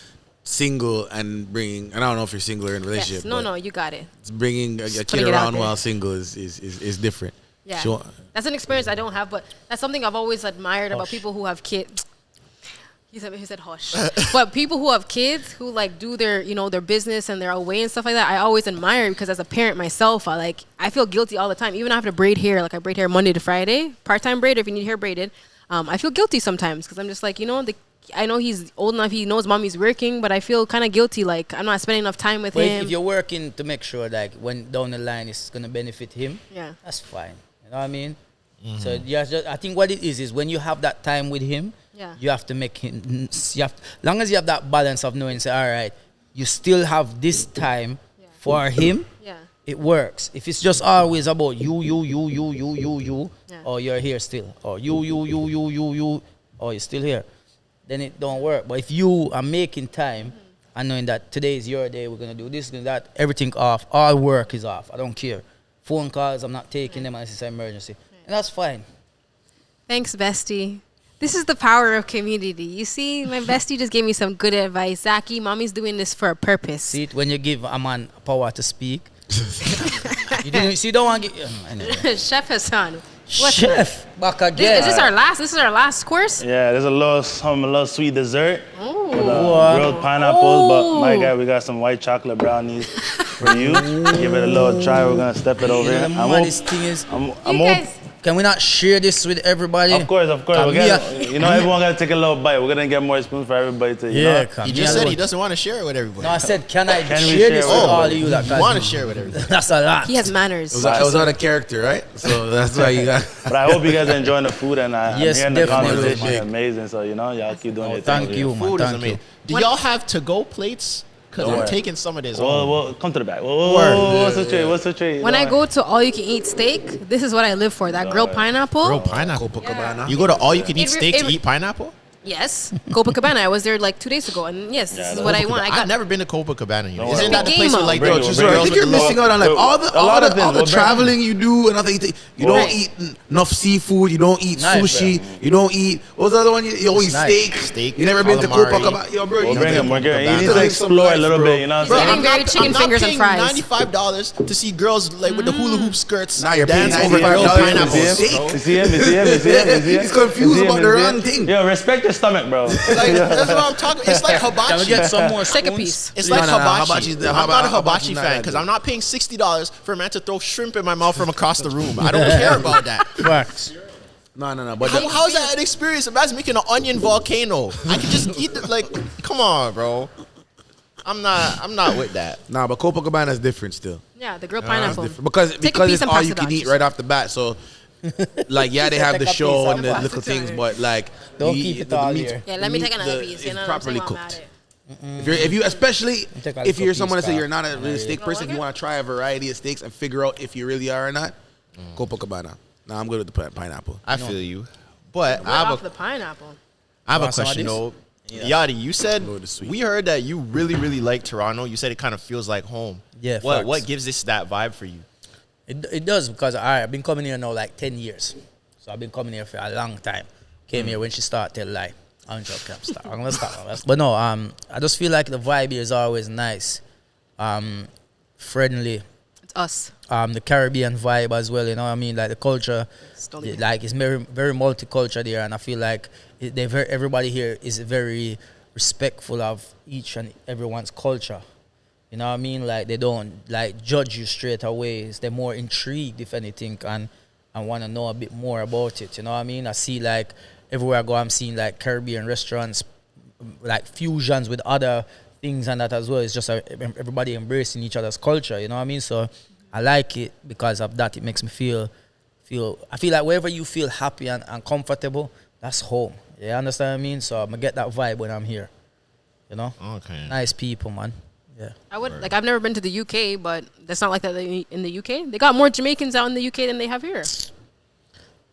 single and bringing. And I don't know if you're single or in a relationship. Yes, no, but you got it. it's bringing a Just kid putting it out around there. while single is different. Yeah, So, that's an experience I don't have, but that's something I've always admired about people who have kids. He said hush. But people who have kids who like do their their business and they're away and stuff like that, I always admire because as a parent myself, I feel guilty all the time. Even after braid hair, like I braid hair Monday to Friday, part-time braid. If you need hair braided, I feel guilty sometimes because I'm just like I know he's old enough, he knows mommy's working, but I feel kind of guilty, like I'm not spending enough time with But him. if you're working to make sure like when down the line it's gonna benefit him, Yeah. that's fine. You know what I mean? So I think what it is when you have that time with him, Yeah. you have to make him. Long as you have that balance of knowing, say, all right, you still have this time for him. Yeah. It works. If it's just always about you, Yeah. or you're here still, or you, or you're still here, then it don't work. But if you are making time and knowing that today is your day, we're gonna do this and that, everything off, all work is off. I don't care. Phone calls, I'm not taking them unless it's an emergency, and that's fine. Thanks, bestie. This is the power of community. You see, my bestie just gave me some good advice. Zaki, mommy's doing this for a purpose. See it when you give a man power to speak. You don't want to get anyway. Chef Hassan. What's Chef back This, again. This is our last course? Yeah, there's a little sweet dessert Ooh. with Wow. grilled pineapples. But my Ooh. guy, we got some white chocolate brownies for you. Give it a little try. We're gonna step it over You know, here. the maddest thing is, You guys, can we not share this with everybody? Of course. Come We're here. everyone gotta take a little bite. We're gonna get more spoons for everybody to. come He here. just said he doesn't want to share it with everybody. No, I said, can I Can we share share this with with all everybody? of you? That You want to share it with everybody. That's a lot. he has manners. it was out of character, right? So that's why you got. But I hope you guys are enjoying the food and I'm Yes, hearing the definitely. conversation. Amazing. So y'all keep doing your thing. Thank over you, here. man. Food is Thank you. amazing. Do y'all have to-go plates? Because Don't I'm worry. taking some of this home. Well, come to the back. What's the trade? What's the trade? When I go to all you can eat steak, this is what I live for. That grilled pineapple. Grilled pineapple. Copacabana. You go to all-you-can-eat It re- steak it to re- eat pineapple? Yes, Copacabana. I was there like 2 days ago, and yes, this is what I want. I've never been to Copacabana. No, Isn't that the place Game with like Bring the it, So bring I it. think you're missing out on like all the things. traveling you do and other things. You don't Right. eat enough seafood. You don't eat Nice, sushi. You don't eat. What's the other one? You don't eat nice. steak. You never been to calamari. Copacabana, yo, bro. We'll You bring need him. We're good. You Copacabana. need to explore a little bit. You know what Bro, I'm saying? I'm very chicken fingers and fries. $95 to see girls like with the hula hoop skirts. Nah, you're paying dance over $95 grilled for pineapples. steak. You see him? You see him? You see him? You see him? He's confused You see him? about the You see wrong him? thing. Yo, respect your stomach, bro. Like, that's what I'm talking. It's like Can we hibachi. get some more Take a spoons? piece. It's like hibachi. hibachi's the- I'm not a hibachi's hibachi not fan that because good. I'm not paying $60 for a man to throw shrimp in my mouth from across the room. I don't care about that. Facts. No. But How's that an experience? Imagine making an onion volcano. I can just eat it. Like, come on, bro. I'm not with that. but Copacabana is different still. Yeah, the grilled pineapple. Different. Because Take a piece it's and all pass you it can on. eat right off the bat. So, like, yeah, they have the Take a show piece and and the pass little it on. things, but like, Don't the- keep it the all meat- here. Yeah, let me the take meat, another the- piece. is You know what I'm properly saying? While I'm cooked. at it. If you especially Take a if little you're someone piece, that say you're pal. not a real steak person, if you want to try a variety of steaks and figure out if you really are or not, Copacabana. Nah, I'm good with the pineapple. I feel you. But Right off the pineapple. I have a Want some of question this? though. Yeah. Yardie, you said Go with the sweet. we heard that you really like Toronto. You said it kind of feels like home. Yeah, What facts. gives this that vibe for you? It does because I've been coming here now like 10 years. So I've been coming here for a long time. Came here when she started to lie. I'm joking. I'm gonna stop. But no, I just feel like the vibe here is always nice, friendly. It's us. The Caribbean vibe as well. You know what I mean? Like the culture, Slowly. like it's very multicultural there, and I feel like everybody here is very respectful of each and everyone's culture. You know what I mean? Like they don't like judge you straight away. They're more intrigued, if anything, and want to know a bit more about it. You know what I mean? I see like everywhere I go, I'm seeing like Caribbean restaurants, like fusions with other things and that as well. It's just everybody embracing each other's culture. You know what I mean? So I like it because of that. It makes me feel. I feel like wherever you feel happy and comfortable, that's home. You understand what I mean? So I'm gonna get that vibe when I'm here. You know? Okay. Nice people, man. Yeah. I would like. I've never been to the UK, but that's not like that in the UK. They got more Jamaicans out in the UK than they have here.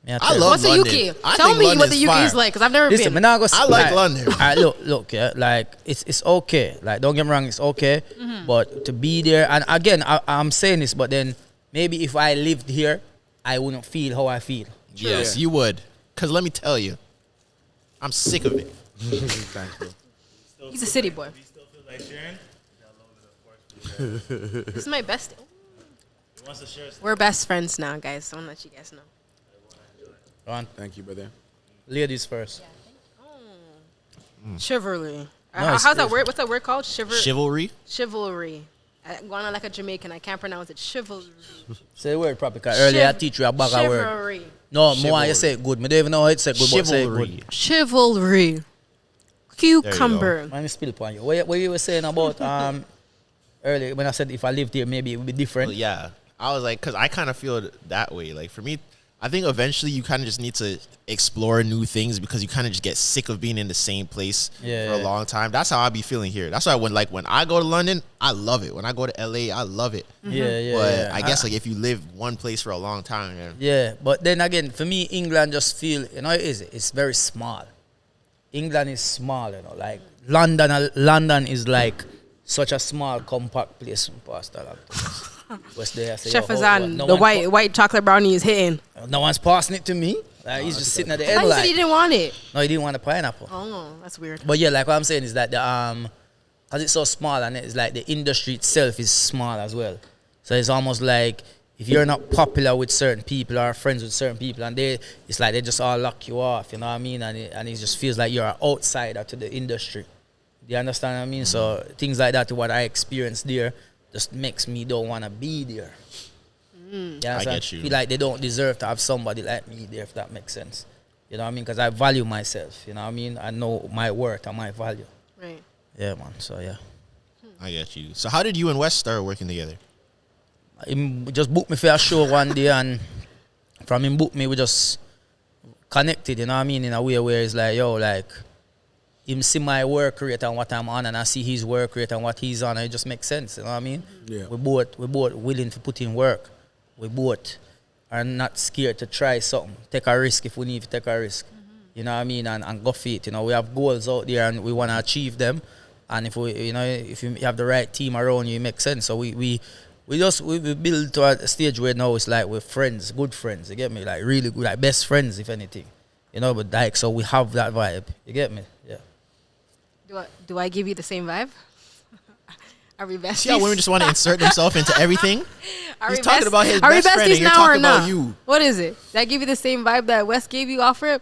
Yeah, I love What's the London. UK? I Tell think me what London's the UK is fire. like, because I've never Listen, been. man, I like London. Look, yeah, like it's okay. Like don't get me wrong, it's okay. But to be there, and again, I'm saying this, but then maybe if I lived here, I wouldn't feel how I feel. Yes, you would. Because let me tell you, I'm sick of it. Thanks, bro. He's a city boy. You still feel like sharing? This is my best. He wants to share. We're best friends now, guys. I want to let you guys know. Go on. Thank you, brother. Ladies first. Chivalry. Nice. How's that word? What's that word called? Chivalry? Chivalry. Going on like a Jamaican. I can't pronounce it. Chivalry. Say the word properly. Cause earlier I teach you a bag of word. Chivalry. No, more you say it good. Me don't even know how it say good, but say it Chivalry. good. Chivalry. Cucumber. Man, me spill upon you. What you were saying about earlier when I said if I lived here, maybe it would be different. Well, yeah. I was like, because I kind of feel that way. Like, for me, I think eventually you kind of just need to explore new things because you kind of just get sick of being in the same place for a long time. That's how I be feeling here. That's why when I go to London, I love it. When I go to LA, I love it. Yeah. But I guess like if you live one place for a long time, yeah. Yeah, but then again, for me, England just feel, you know, it's very small. England is small, you know, like London is like such a small, compact place. Pastor, West there, I say, Chef yo, Hassan, no the one white chocolate brownie is hitting. no one's passing it to me. Like, he's just sitting at the I end thought you said like, you didn't want it. no, he didn't want the pineapple. Oh, that's weird. But yeah, like what I'm saying is that the cause it's so small and it's like the industry itself is small as well. So it's almost like if you're not popular with certain people or friends with certain people, and it's like they just all lock you off. You know what I mean? And it just feels like you're an outsider to the industry. Do you understand what I mean? So things like that, what I experienced there, just makes me don't want to be there. You understand? get you. Feel like they don't deserve to have somebody like me there, if that makes sense. You know what I mean? Because I value myself. You know what I mean? I know my worth and my value. Right. Yeah, man. So yeah. I get you. So how did you and Wes start working together? Him just booked me for a show one day, and from him book me, we just connected, you know what I mean, in a way where it's like, yo, like, him see my work rate and what I'm on, and I see his work rate and what he's on, and it just makes sense, you know what I mean? Yeah. We both willing to put in work. We both are not scared to try something, take a risk if we need to take a risk. you know what I mean, and go for it. You know, we have goals out there and we want to achieve them. And if we, you know, if you have the right team around you, it makes sense. So we build to a stage where now it's like we're friends, good friends. You get me? Like really good, like best friends, if anything. You know, but like so we have that vibe. You get me? Yeah. Do I give you the same vibe? Are we besties? See how women just want to insert themselves into everything? Are He's we talking best- about his are we best friend and besties you're now or talking about not? you. What is it? Did I give you the same vibe that Wes gave you off rip?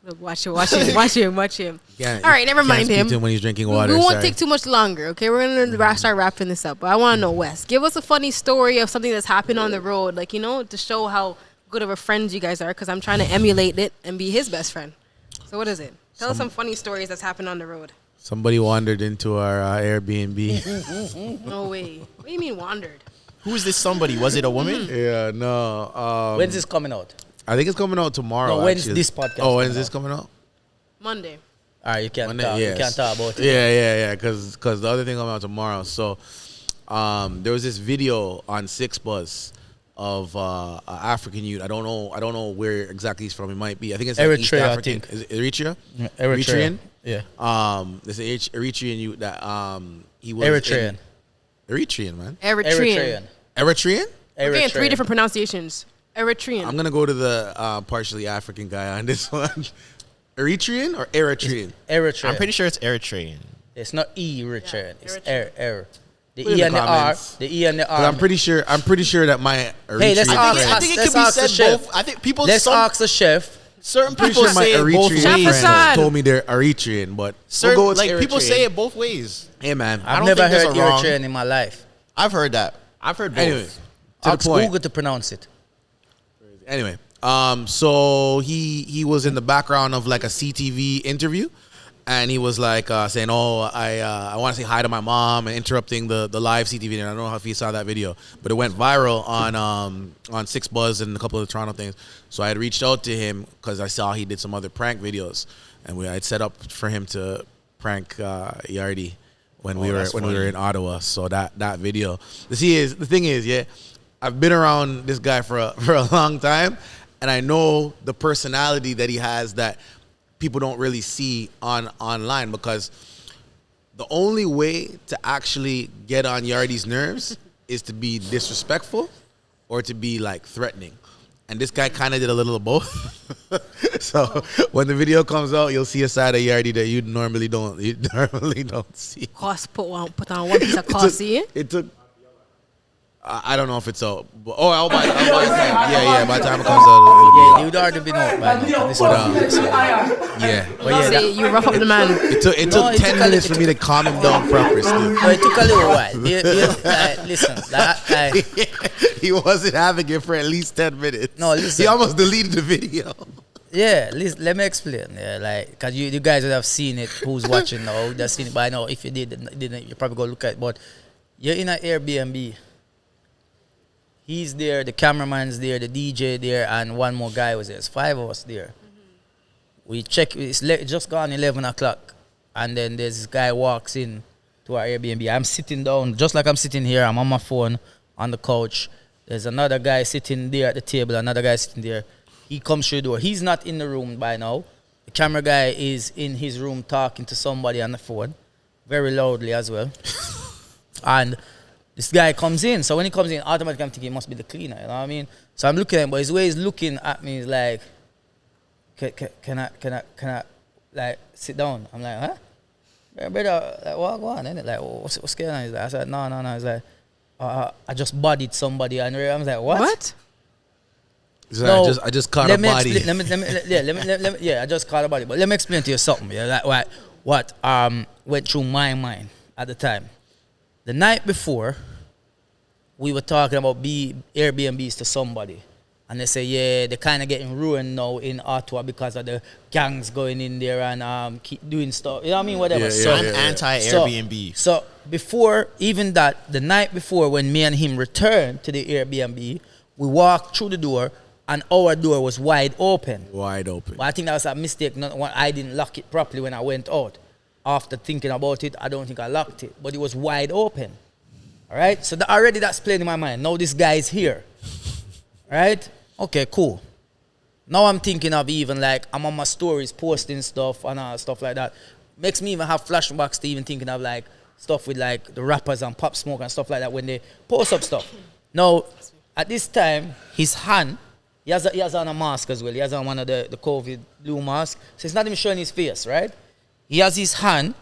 Look, watch him. Yeah, All right, never you can't mind speak him. to him when he's drinking We water. won't sorry. take too much longer, okay? We're gonna start wrapping this up. But I want to know, Wes, give us a funny story of something that's happened on the road, like, you know, to show how good of a friends you guys are. Because I'm trying to emulate it and be his best friend. So what is it? Tell us some funny stories that's happened on the road. Somebody wandered into our Airbnb. No way. What do you mean wandered? Who is this somebody? Was it a woman? Yeah, no. When's this coming out? I think it's coming out tomorrow. No, when's actually. this podcast Oh, when's coming this out? coming out? Monday. All right, you can't Monday, talk. yes. You can't talk about it. Yeah. Because the other thing coming out tomorrow. So, there was this video on Six Buzz of an African youth. I don't know where exactly he's from. It might be. I think it's like East Eritrea, I African. think. Is it Eritrea? Yeah, Eritrean. Yeah. There's an Eritrean youth that he was Eritrean. Eritrean, man. Eritrean. Eritrean. We're getting 3 Eritrean. different pronunciations. Eritrean. I'm gonna go to the partially African guy on this one. Eritrean or Eritrean? Eritrean. I'm pretty sure it's Eritrean. It's not Eritrean. Yeah, It's Eritrean. The Put it in E the and the R. comments. The E and the 'Cause R. I'm pretty sure that my Eritrean Hey, let's ask- friend, I think it Let's could be ask the said chef. both. I think people. Let's ask the chef. Certain pretty people sure my say it both Eritrean Chef ways. friend Hassan. told me they're Eritrean, but Certain, we'll go with like people Eritrean. say it both ways. Hey man, I I've don't never think there's heard a wrong. Eritrean in my life. I've heard that. I've heard both. anyway, to the Ask point. Google to pronounce it. Anyway, so he was in the background of like a CTV interview, and he was like saying, "Oh, I want to say hi to my mom," and interrupting the live CTV. And I don't know if you saw that video, but it went viral on Six Buzz and a couple of the Toronto things. So I had reached out to him because I saw he did some other prank videos, and I had set up for him to prank Yardie when we that's were funny. in Ottawa. So that video. The thing is, yeah, I've been around this guy for a long time, and I know the personality that he has that people don't really see online, because the only way to actually get on Yardie's nerves is to be disrespectful or to be like threatening. And this guy kind of did a little of both. So when the video comes out, you'll see a side of Yardie that you normally don't see. Put on one piece of coffee. It took. I don't know if it's out. By the time, by the time it comes out, it'll be Yeah, out. you'd already been out by now. This Yeah. But yeah, Say you rough up the man. It took No, it 10 took a minutes little- for me to calm him down proper still. no, it took a little while. Listen, He wasn't having it for at least 10 minutes. No, listen. He almost deleted the video. yeah, listen, let me explain. Yeah, like, because you guys would have seen it. Who's watching now? Would have seen it by now. If you didn't, you probably go look at it. But you're in an Airbnb. He's there, the cameraman's there, the DJ there, and one more guy was there. It's 5 of us there. We check, it's just gone 11 o'clock. And then there's this guy walks in to our Airbnb. I'm sitting down, just like I'm sitting here. I'm on my phone on the couch. There's another guy sitting there at the table, another guy sitting there. He comes through the door. He's not in the room by now. The camera guy is in his room talking to somebody on the phone, very loudly as well. And this guy comes in. So when he comes in, automatically I'm thinking he must be the cleaner, you know what I mean? So I'm looking at him, but his way he's looking at me is like, can I like sit down? I'm like, huh? Yeah, brother, like what go on, innit? Like what's going on? He's like, I said, no. He's like, I just bodied somebody, and I was like, what? So I just caught a body. Yeah, I just caught a body. But let me explain to you something. Yeah, like what went through my mind at the time. The night before, we were talking about Airbnbs to somebody. And they say, yeah, they're kind of getting ruined now in Ottawa because of the gangs going in there and keep doing stuff. You know what I mean? Whatever. Yeah, so I'm anti-Airbnb. So before, even that, the night before when me and him returned to the Airbnb, we walked through the door and our door was wide open. Wide open. But I think that was a mistake. I didn't lock it properly when I went out. After thinking about it, I don't think I locked it. But it was wide open. All right? So already that's playing in my mind. Now this guy is here. Right? Okay, cool. Now I'm thinking of even like I'm on my stories posting stuff and stuff like that. Makes me even have flashbacks to even thinking of like stuff with like the rappers and Pop Smoke and stuff like that when they post up stuff. Now, at this time, his hand, he has on a mask as well. He has on one of the COVID blue masks. So it's not even showing his face, right? He has his hand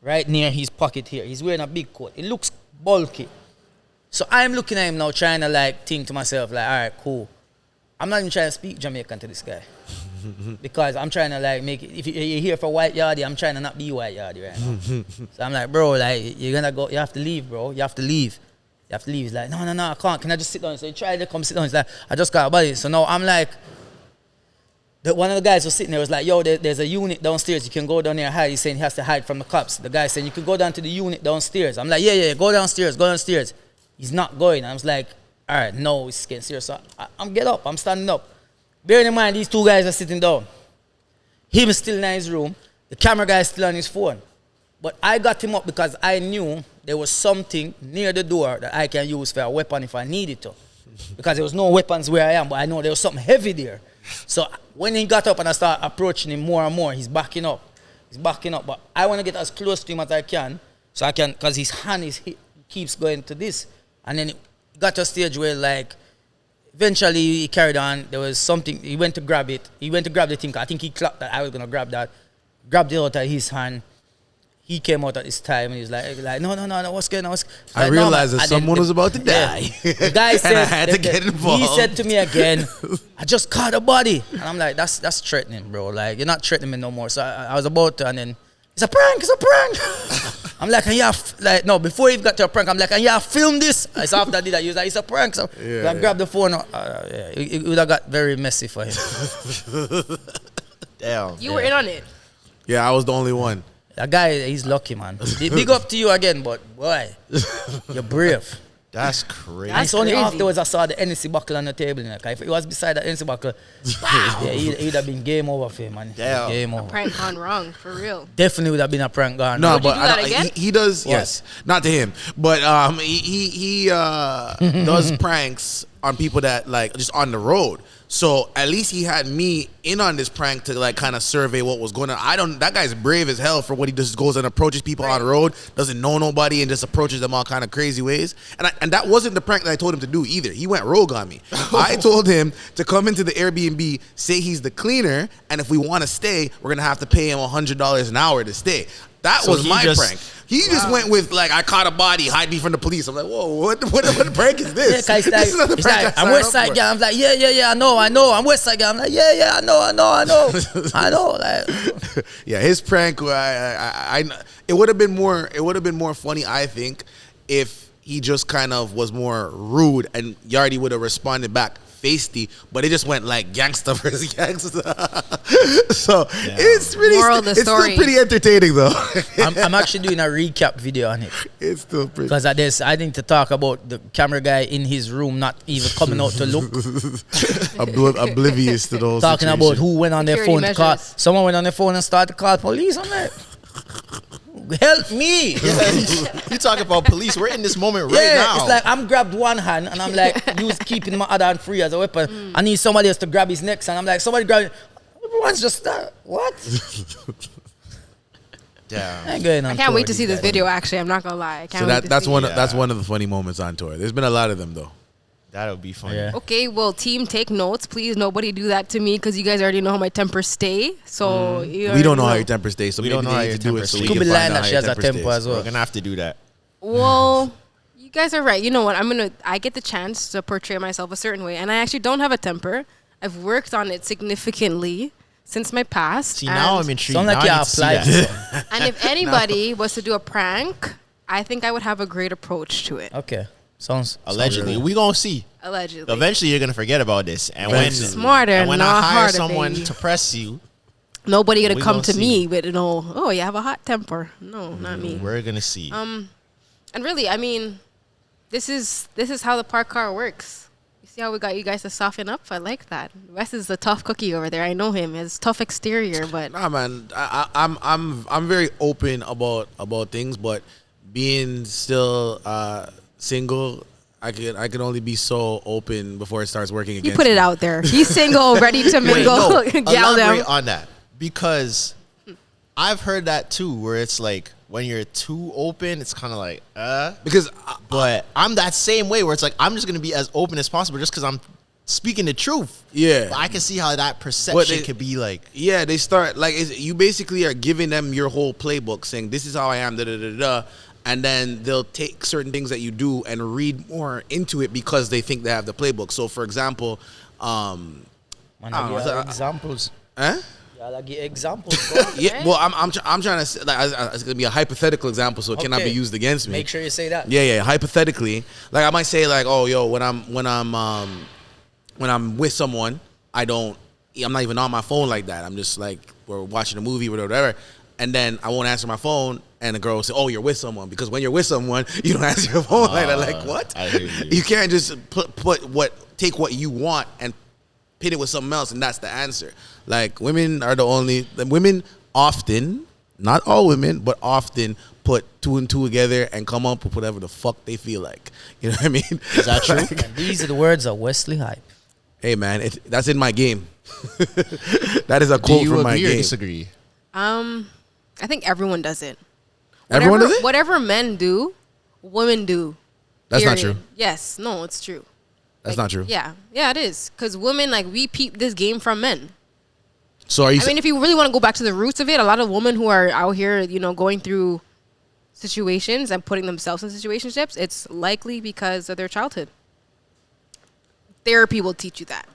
right near his pocket here. He's wearing a big coat. It looks bulky. So I'm looking at him now trying to like think to myself like, all right, cool. I'm not even trying to speak Jamaican to this guy. Because I'm trying to like make it, if you're here for White Yardie, I'm trying to not be White Yardie right now. So I'm like, bro, like, you're gonna go, you have to leave, bro. You have to leave. You have to leave. He's like, no, I can't. Can I just sit down? So he tried to come sit down. He's like, I just got a body. So now I'm like, one of the guys was sitting there was like, yo, there's a unit downstairs. You can go down there and hide. He's saying he has to hide from the cops. The guy saying, you can go down to the unit downstairs. I'm like, yeah, go downstairs. He's not going. I was like, all right, no, it's getting serious. So I'm get up. I'm standing up. Bearing in mind, these two guys are sitting down. Him is still in his room. The camera guy is still on his phone. But I got him up because I knew there was something near the door that I can use for a weapon if I needed to. Because there was no weapons where I am, but I know there was something heavy there. So when he got up and I started approaching him more and more, he's backing up. But I want to get as close to him as I can, so I can, because his hand keeps going to this. And then it got to a stage where like, eventually he carried on. There was something, he went to grab it. He went to grab the thing. I think he clocked that I was going to grab that. Grabbed it out of his hand. He came out at this time and he was like, no, what's going on? I realized that someone was about to die. The guy said, and I had to get involved. He said to me again, I just caught a body. And I'm like, that's threatening, bro. Like, you're not threatening me no more. So I was about to, and then, it's a prank. I'm like, no, before he got to a prank, I'm like, film this. So after I did that, he was like, it's a prank. So I grabbed the phone. It would have got very messy for him. Damn. You were in on it. Yeah, I was the only one. That guy, he's lucky, man. Big up to you again, but boy, you're brave. That's crazy. And it's only afterwards I saw the NC buckle on the table. You know, if it was beside the NC buckle, yeah, he'd have been game over for him, man. Damn. Game over. Prank gone wrong, for real. Definitely would have been a prank gone. No, Would you but do that again? he does. What? Yes, not to him, but he does pranks on people that like just on the road. So at least he had me in on this prank to like kind of survey what was going on. That guy's brave as hell for what he just goes and approaches people on the road, doesn't know nobody and just approaches them all kind of crazy ways. And that wasn't the prank that I told him to do either. He went rogue on me. I told him to come into the Airbnb, say he's the cleaner, and if we want to stay, we're gonna have to pay him $100 an hour to stay. That So was he my just- prank. He just went with like, I caught a body, hide me from the police. I'm like, whoa, what prank is this? Yeah, This is not the prank I I'm signed West up Side for. guy. I'm like, yeah, I know. I'm West Side guy. I'm like, yeah, I know. Like, Yeah, his prank. It would have been more funny, I think, if he just kind of was more rude and Yardie would have responded back feisty, but it just went like gangster versus gangster. So it's really Moral of the it's story. still pretty entertaining though. I'm actually doing a recap video on it. It's still pretty. Because I need to talk about the camera guy in his room not even coming out to look. Oblivious to those. Talking about who went on their Security phone to call. measures. Someone went on their phone and started to call police. I'm like, help me. You talk about police. We're in this moment right Yeah, now. it's like I'm grabbed one hand and I'm like, you was keeping my other hand free as a weapon. I need somebody else to grab his next hand. I'm like, somebody grab it. Everyone's just what? Damn. I ain't going on I can't tour wait to these see this days. video, actually. I'm not going to lie. I can't So wait to that's see one. it. That's one of the funny moments on tour. There's been a lot of them though. That'll be funny. Yeah. Okay, well, team, take notes. Please, nobody do that to me because you guys already know how my temper stay. So you We don't know how already your temper stays, so We maybe don't know they how need your to do temper it so stays. we Could can be find lying out that how she your has a temper temper stays. as We're well. gonna have to do that. Well, you guys are right. You know what? I get the chance to portray myself a certain way. And I actually don't have a temper. I've worked on it significantly since my past. See, now and- I'm intrigued. Sound Now like I you need to see applied. that. And if anybody was to do a prank, I think I would have a great approach to it. Okay. Sounds Allegedly, sounds we gonna see. Allegedly. Eventually, you're gonna forget about this, and Smarter, and when I not hire harder, someone baby. to press you, Nobody gonna We come gonna to see. me with, oh, you have a hot temper. No, not me. we're gonna see. And really, I mean, this is how the park car works. You see how we got you guys to soften up? I like that. Wes is the tough cookie over there. I know him. He has tough exterior, but Nah, man, I'm very open about things, but being still single, I could only be so open before it starts working He against put it me. out there. He's single, ready to mingle. Gal them. Elaborate on that, because I've heard that too, where it's like when you're too open, it's kind of like Because But I'm that same way where it's like I'm just gonna be as open as possible just because I'm speaking the truth. yeah, But I can see how that perception could be like. yeah, they start like you basically are giving them your whole playbook, saying this is how I am, da da da da, and then they'll take certain things that you do and read more into it because they think they have the playbook. So, for example, Man, I don't know, I so- give examples. eh? Y'all give examples. Go on. Yeah, well, I'm trying to say, like, it's gonna be a hypothetical example, so it cannot be Okay. used against me. Make sure you say that. Yeah. Hypothetically, like I might say, like, oh, yo, when I'm with someone, I'm not even on my phone like that. I'm just like, we're watching a movie or whatever, and then I won't answer my phone, and the girl will say, oh, you're with someone, because when you're with someone, you don't answer your phone like that. Like, what? I hear you. You can't just take what you want and pin it with something else, and that's the answer. Like, women often, not all women, but often put two and two together and come up with whatever the fuck they feel like. You know what I mean? Is that true? And these are the words of Wesley Hype. Hey, man, that's in my game. That is a Do quote you from my agree or game. disagree? I think everyone does it. Everyone does it? Whatever men do, women do. That's not Period. true. Yes. No, it's true. That's not true. Yeah, it is. Because women, like, we peep this game from men. So are you? I mean, if you really want to go back to the roots of it, a lot of women who are out here, going through situations and putting themselves in situationships, it's likely because of their childhood. Therapy will teach you that.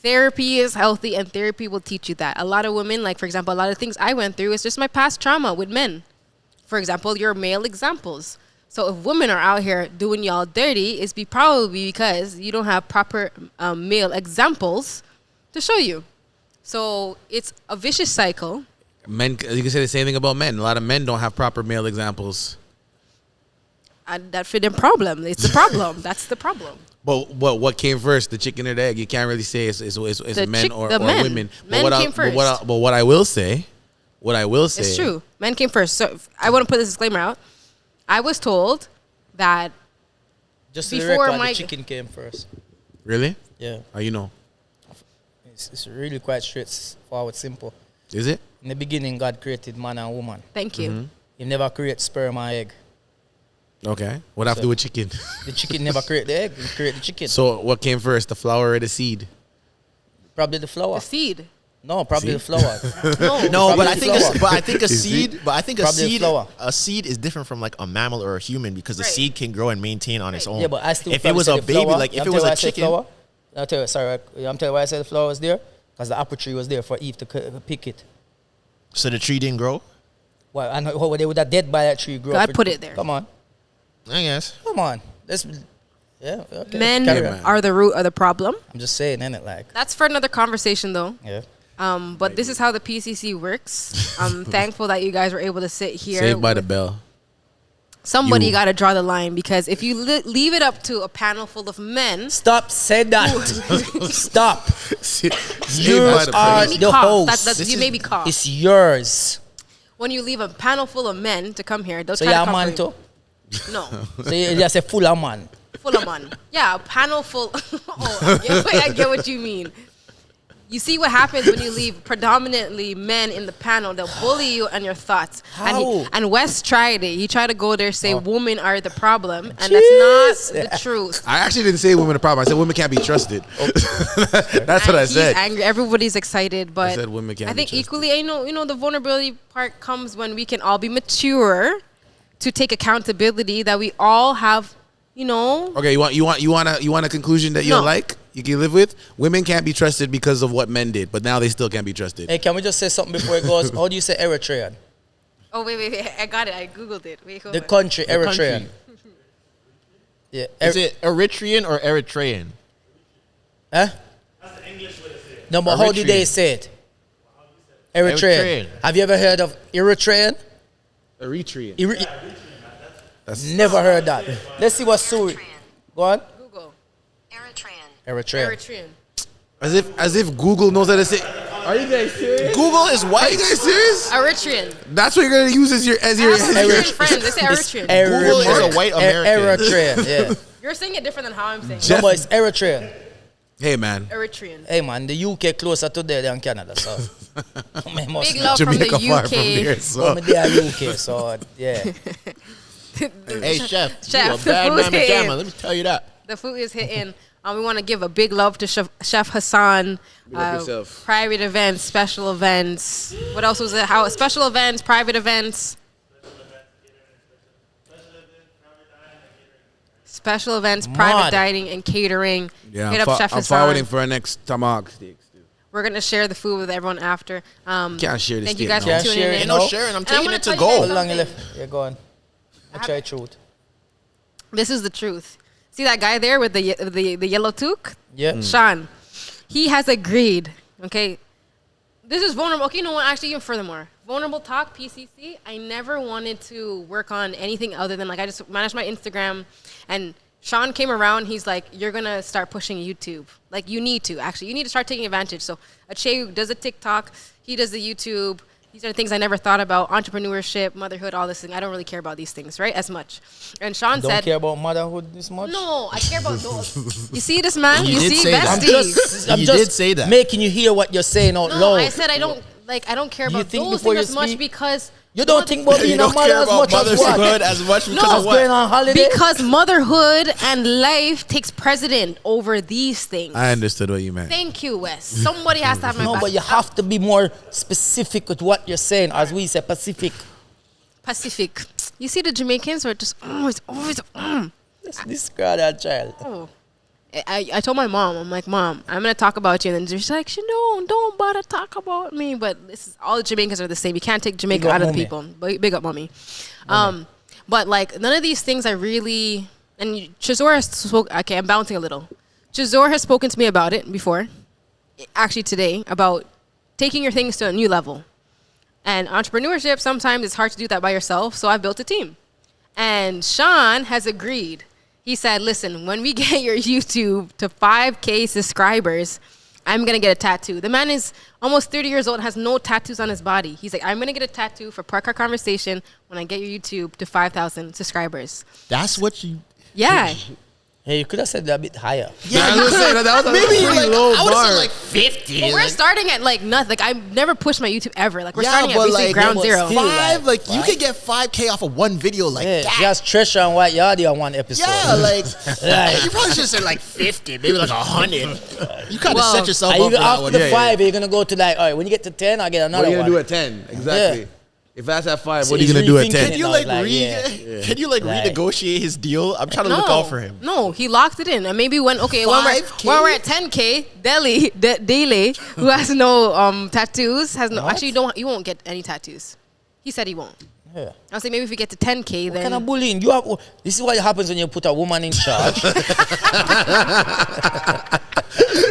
Therapy is healthy, and therapy will teach you that. A lot of women, like, for example, a lot of things I went through is just my past trauma with men. For example, your male examples. So if women are out here doing y'all dirty, it's probably because you don't have proper male examples to show you. So it's a vicious cycle. Men, you can say the same thing about men. A lot of men don't have proper male examples. And that fit in problem. It's a problem. That's the problem. But what came first, the chicken or the egg? You can't really say it's men or men. women. Men came first. But what I will say, It's true. Men came first. So I want to put this disclaimer out. I was told that Just to the Before record, my- the chicken came first. Really? Yeah. How you know? It's really quite straightforward, simple. Is it? In the beginning, God created man and woman. thank you. Mm-hmm. He never create sperm and egg. Okay. What have to do with chicken? The chicken never create the egg. He create the chicken. So what came first, the flower or the seed? Probably the flower. The seed. No, probably See? the flower. No, but Probably I think flower. but I think a You see? seed, but I think a Probably a seed, flower. a seed is different from like a mammal or a human because the Right. seed can grow and maintain on its own. Yeah, but I still if it probably was say a the baby, flower. like if I'm it telling was you why a I said chicken, flower. I'm telling you why I said the flower was there because the apple tree was there for Eve to pick it. so the tree didn't grow. Well, I know how they would have dead by that tree. God put it there. Come on, I guess. come on. Yeah. Okay. Men Carry Yeah, on. man. are the root of the problem. I'm just saying, innit? Like, That's for another conversation, though. yeah. But this is how the PCC works. I'm thankful that you guys were able to sit here. Saved by the with- bell. Somebody You. got to draw the line, because if you leave it up to a panel full of men, Stop. Say that. Stop. Saved You by the bell. are You made me the cough. host. That's, you made me cough. It's yours. When you leave a panel full of men to come here, they'll So try to you're a come man for too. you. No, So you just a full of man. full of men. Yeah, a panel full. Oh, I get what you mean. You see what happens when you leave predominantly men in the panel. They'll bully you and your thoughts. How? And Wes tried it. He tried to go there, say women are the problem, and Jeez. that's not the truth. I actually didn't say women are a problem. I said women can't be trusted. That's what I He's said. angry. Everybody's excited, but said women can't I be think trusted. equally, the vulnerability part comes when we can all be mature to take accountability that we all have. Okay, you want a conclusion that you'll No. like? You can live with? Women can't be trusted because of what men did, but now they still can't be trusted. Hey, can we just say something before it goes? How do you say Eritrean? Oh wait! I got it. I googled it. Wait, hold The on. country, The Eritrean. country. Yeah. Is it Eritrean or Eritrean? Huh? No, but how do Eritrean. they say it? Eritrean. Eritrean. Have you ever heard of Eritrean? Eritrean. Never heard that. Let's see what Suri. Go on. Google Eritrean. Eritrean. As if Google knows how to say. Are you guys serious? Google is Are white. you guys serious? Eritrean. That's what you're gonna use as your I have Eritrean friends. They say Eritrean. Google is a white American. Eritrean, yeah. You're saying it different than how I'm saying it. No, but it's Eritrean. Hey, man. Eritrean. Hey, man, the UK closer to there than Canada, so. Big love Jamaica from the far UK. from here, so. But they are UK, so yeah. Hey, Chef. Chef, you a the bad food's man hitting. pajama. Let me tell you that. The food is hitting. We want to give a big love to Chef Hassan. up yourself. Private events, special events. What else was it? How special events, private events. Special events, private Mad. dining, and catering. Yeah, Hit up Chef I'm Hassan. forwarding for our next tomahawk steaks. Dude. We're gonna share the food with everyone after. Can't share this Thank you steak guys now. for Can't tuning share in. it Ain't no No. sharing. I'm And I taking wanna it to tell you go. guys How long you something. left? Yeah, go on. I try truth. This is the truth. See that guy there with the yellow toque? Yeah. Sean. He has agreed. Okay. This is vulnerable. Okay, you know what? Actually, even furthermore, vulnerable talk PCC. I never wanted to work on anything other than like I just managed my Instagram, and Sean came around. He's like, "You're gonna start pushing YouTube. Like you need to. Actually, you need to start taking advantage." So Ache does a TikTok. He does the YouTube. These are the things I never thought about: entrepreneurship, motherhood, all this thing. I don't really care about these things, right? As much. And Sean Don't said, care about motherhood this much? "No, I care about those." You see this man? You You did see, say that. bestie. I'm You just did say that. making you hear what you're saying out No, loud. I said I don't care You about think those before things you as much speak? because You don't think about being You a don't mother care as about much as what? motherhood as much because No, of going what? on holiday? because motherhood and life takes precedent over these things. I understood what you meant. Thank you, Wes. Somebody has to have my No, back. but you have to be more specific with what you're saying, as we say, Pacific. Pacific. You see the Jamaicans were just always. Let's describe that child. Oh. I told my mom, I'm like, Mom, I'm gonna talk about you, and then she's like, don't bother talk about me. But this is all Jamaicans are the same. You can't take Jamaica Big up out of the mommy. people. Big up, mommy. But like none of these things I really and Tresor has spoke. Okay, I'm bouncing a little. Tresor has spoken to me about it before, actually today, about taking your things to a new level. And entrepreneurship, sometimes it's hard to do that by yourself. So I've built a team, and Sean has agreed. He said, listen, when we get your YouTube to 5K subscribers, I'm going to get a tattoo. The man is almost 30 years old and has no tattoos on his body. He's like, I'm going to get a tattoo for Park Car Conversation when I get your YouTube to 5,000 subscribers. That's what you. Yeah. Hey, you could have said that a bit higher. Yeah, I was saying that was a pretty low I would have bar. said like 50. But we're like, starting at like nothing. Like I've never pushed my YouTube ever. Like we're Yeah, starting at but, basically like, ground but zero. still, five, like you right? could get 5K off of one video like Yeah, that. just Tresor and Wyardie on one episode. Yeah, like you probably should have said like 50, maybe like 100. You kind of Well, set yourself Are up you for that after one. the Yeah, 5, you're gonna go to like, all right, when you get to 10, I'll get What another are you one. gonna do at 10? Exactly. Yeah. If that's at 5, So what are you he's gonna do at rethinking 10? it. Can you I like, was like, can you like Right. renegotiate his deal? I'm trying to look out for him. No, he locked it in. And maybe when 5K? we're at 10K, Daily, who has no tattoos, has no What? actually you won't get any tattoos. He said he won't. Yeah. I'll say maybe if we get to 10K, What then kind of bullying? You have, this is what happens when you put a woman in charge.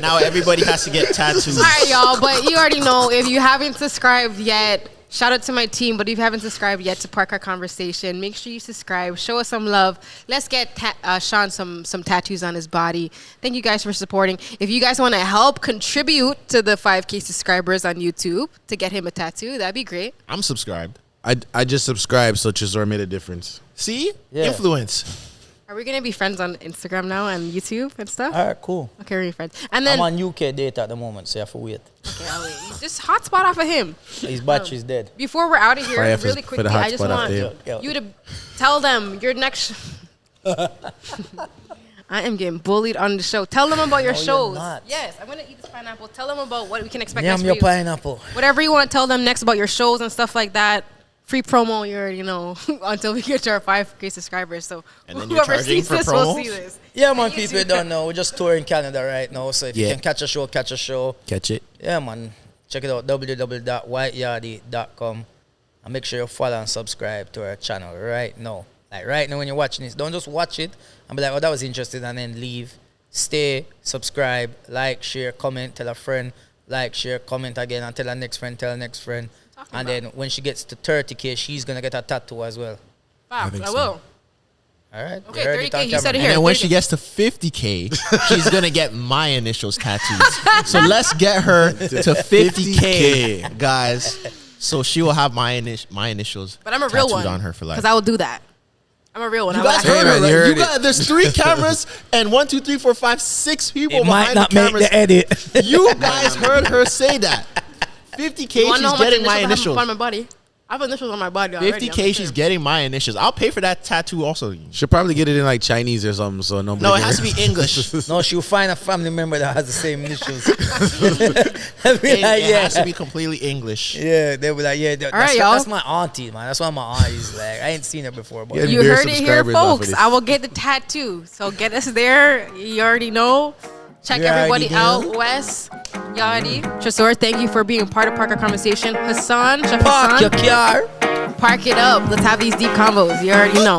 Now everybody has to get tattoos. all right, y'all. But you already know if you haven't subscribed yet. Shout out to my team, but if you haven't subscribed yet to Park Our Conversation, make sure you subscribe. Show us some love. Let's get Sean some tattoos on his body. Thank you guys for supporting. If you guys want to help contribute to the 5K subscribers on YouTube to get him a tattoo, that'd be great. I'm subscribed. I just subscribed, so Tresor made a difference. See? Yeah. Influence. Are we gonna be friends on Instagram now and YouTube and stuff? All right, cool. Okay, we're friends. And then I'm on UK data at the moment, so you have to wait. okay, I'll wait. Just hotspot off of him. His battery's dead. Before we're out of here, Fire for really the quickly, I just hotspot want after you. Yeah. you to tell them your next. I am getting bullied on the show. Tell them about your No, you're shows. not. Yes, I'm gonna eat this pineapple. Tell them about what we can expect Yam next your for you. pineapple. Whatever you want to tell them next about your shows and stuff like that. Free promo, you already know, until we get to our 5K subscribers. So And then you're whoever charging sees for this will promos? see this. Yeah, man, And you people see don't know. We're just touring Canada right now, so if you Yeah. can catch a show, catch a show. Catch it. Yeah, man. Check it out, www.whiteyardie.com. And make sure you follow and subscribe to our channel right now. Like right now when you're watching this, don't just watch it and be like, oh, that was interesting, and then leave. Stay, subscribe, like, share, comment, tell a friend, like, share, comment again, and tell a next friend, tell a next friend. And then when she gets to 30K, she's going to get a tattoo as well. Fab, think I so. will. All right? Okay, You heard it 30K, on he said camera. it And here. then when 30K. she gets to 50K, she's gonna get my initials tattooed. So let's get her to 50K, guys. So she will have my initials. But I'm a real tattooed one. on her for life. Because I will do that. I'm a real one. You I would guys actually- heard man, her, you right? heard You it. got there's 3 cameras and 1, 2, 3, 4, 5, 6 people It might behind the not make cameras. the edit. You guys heard her say that. 50K, You wanna know she's how much getting my I have initials. on my body? I have initials on my body already. 50K, she's getting my initials. I'll pay for that tattoo also. She'll probably get it in like Chinese or something, so nobody. No, it can- has to be English. No, she'll find a family member that has the same initials. I'll be like, It has to be completely English. Yeah, they were like, yeah, that's, right, y'all. that's my auntie, man. That's why my aunt is like, I ain't seen her before, but Yeah. You Their heard it here, subscribers off of folks. this. I will get the tattoo. So get us there. You already know. Check You everybody already out. Wes, Yawdie, Tresor, thank you for being part of Parker Conversation. Hassan, Chef park your Hassan, car. park it up. Let's have these deep combos. You already know.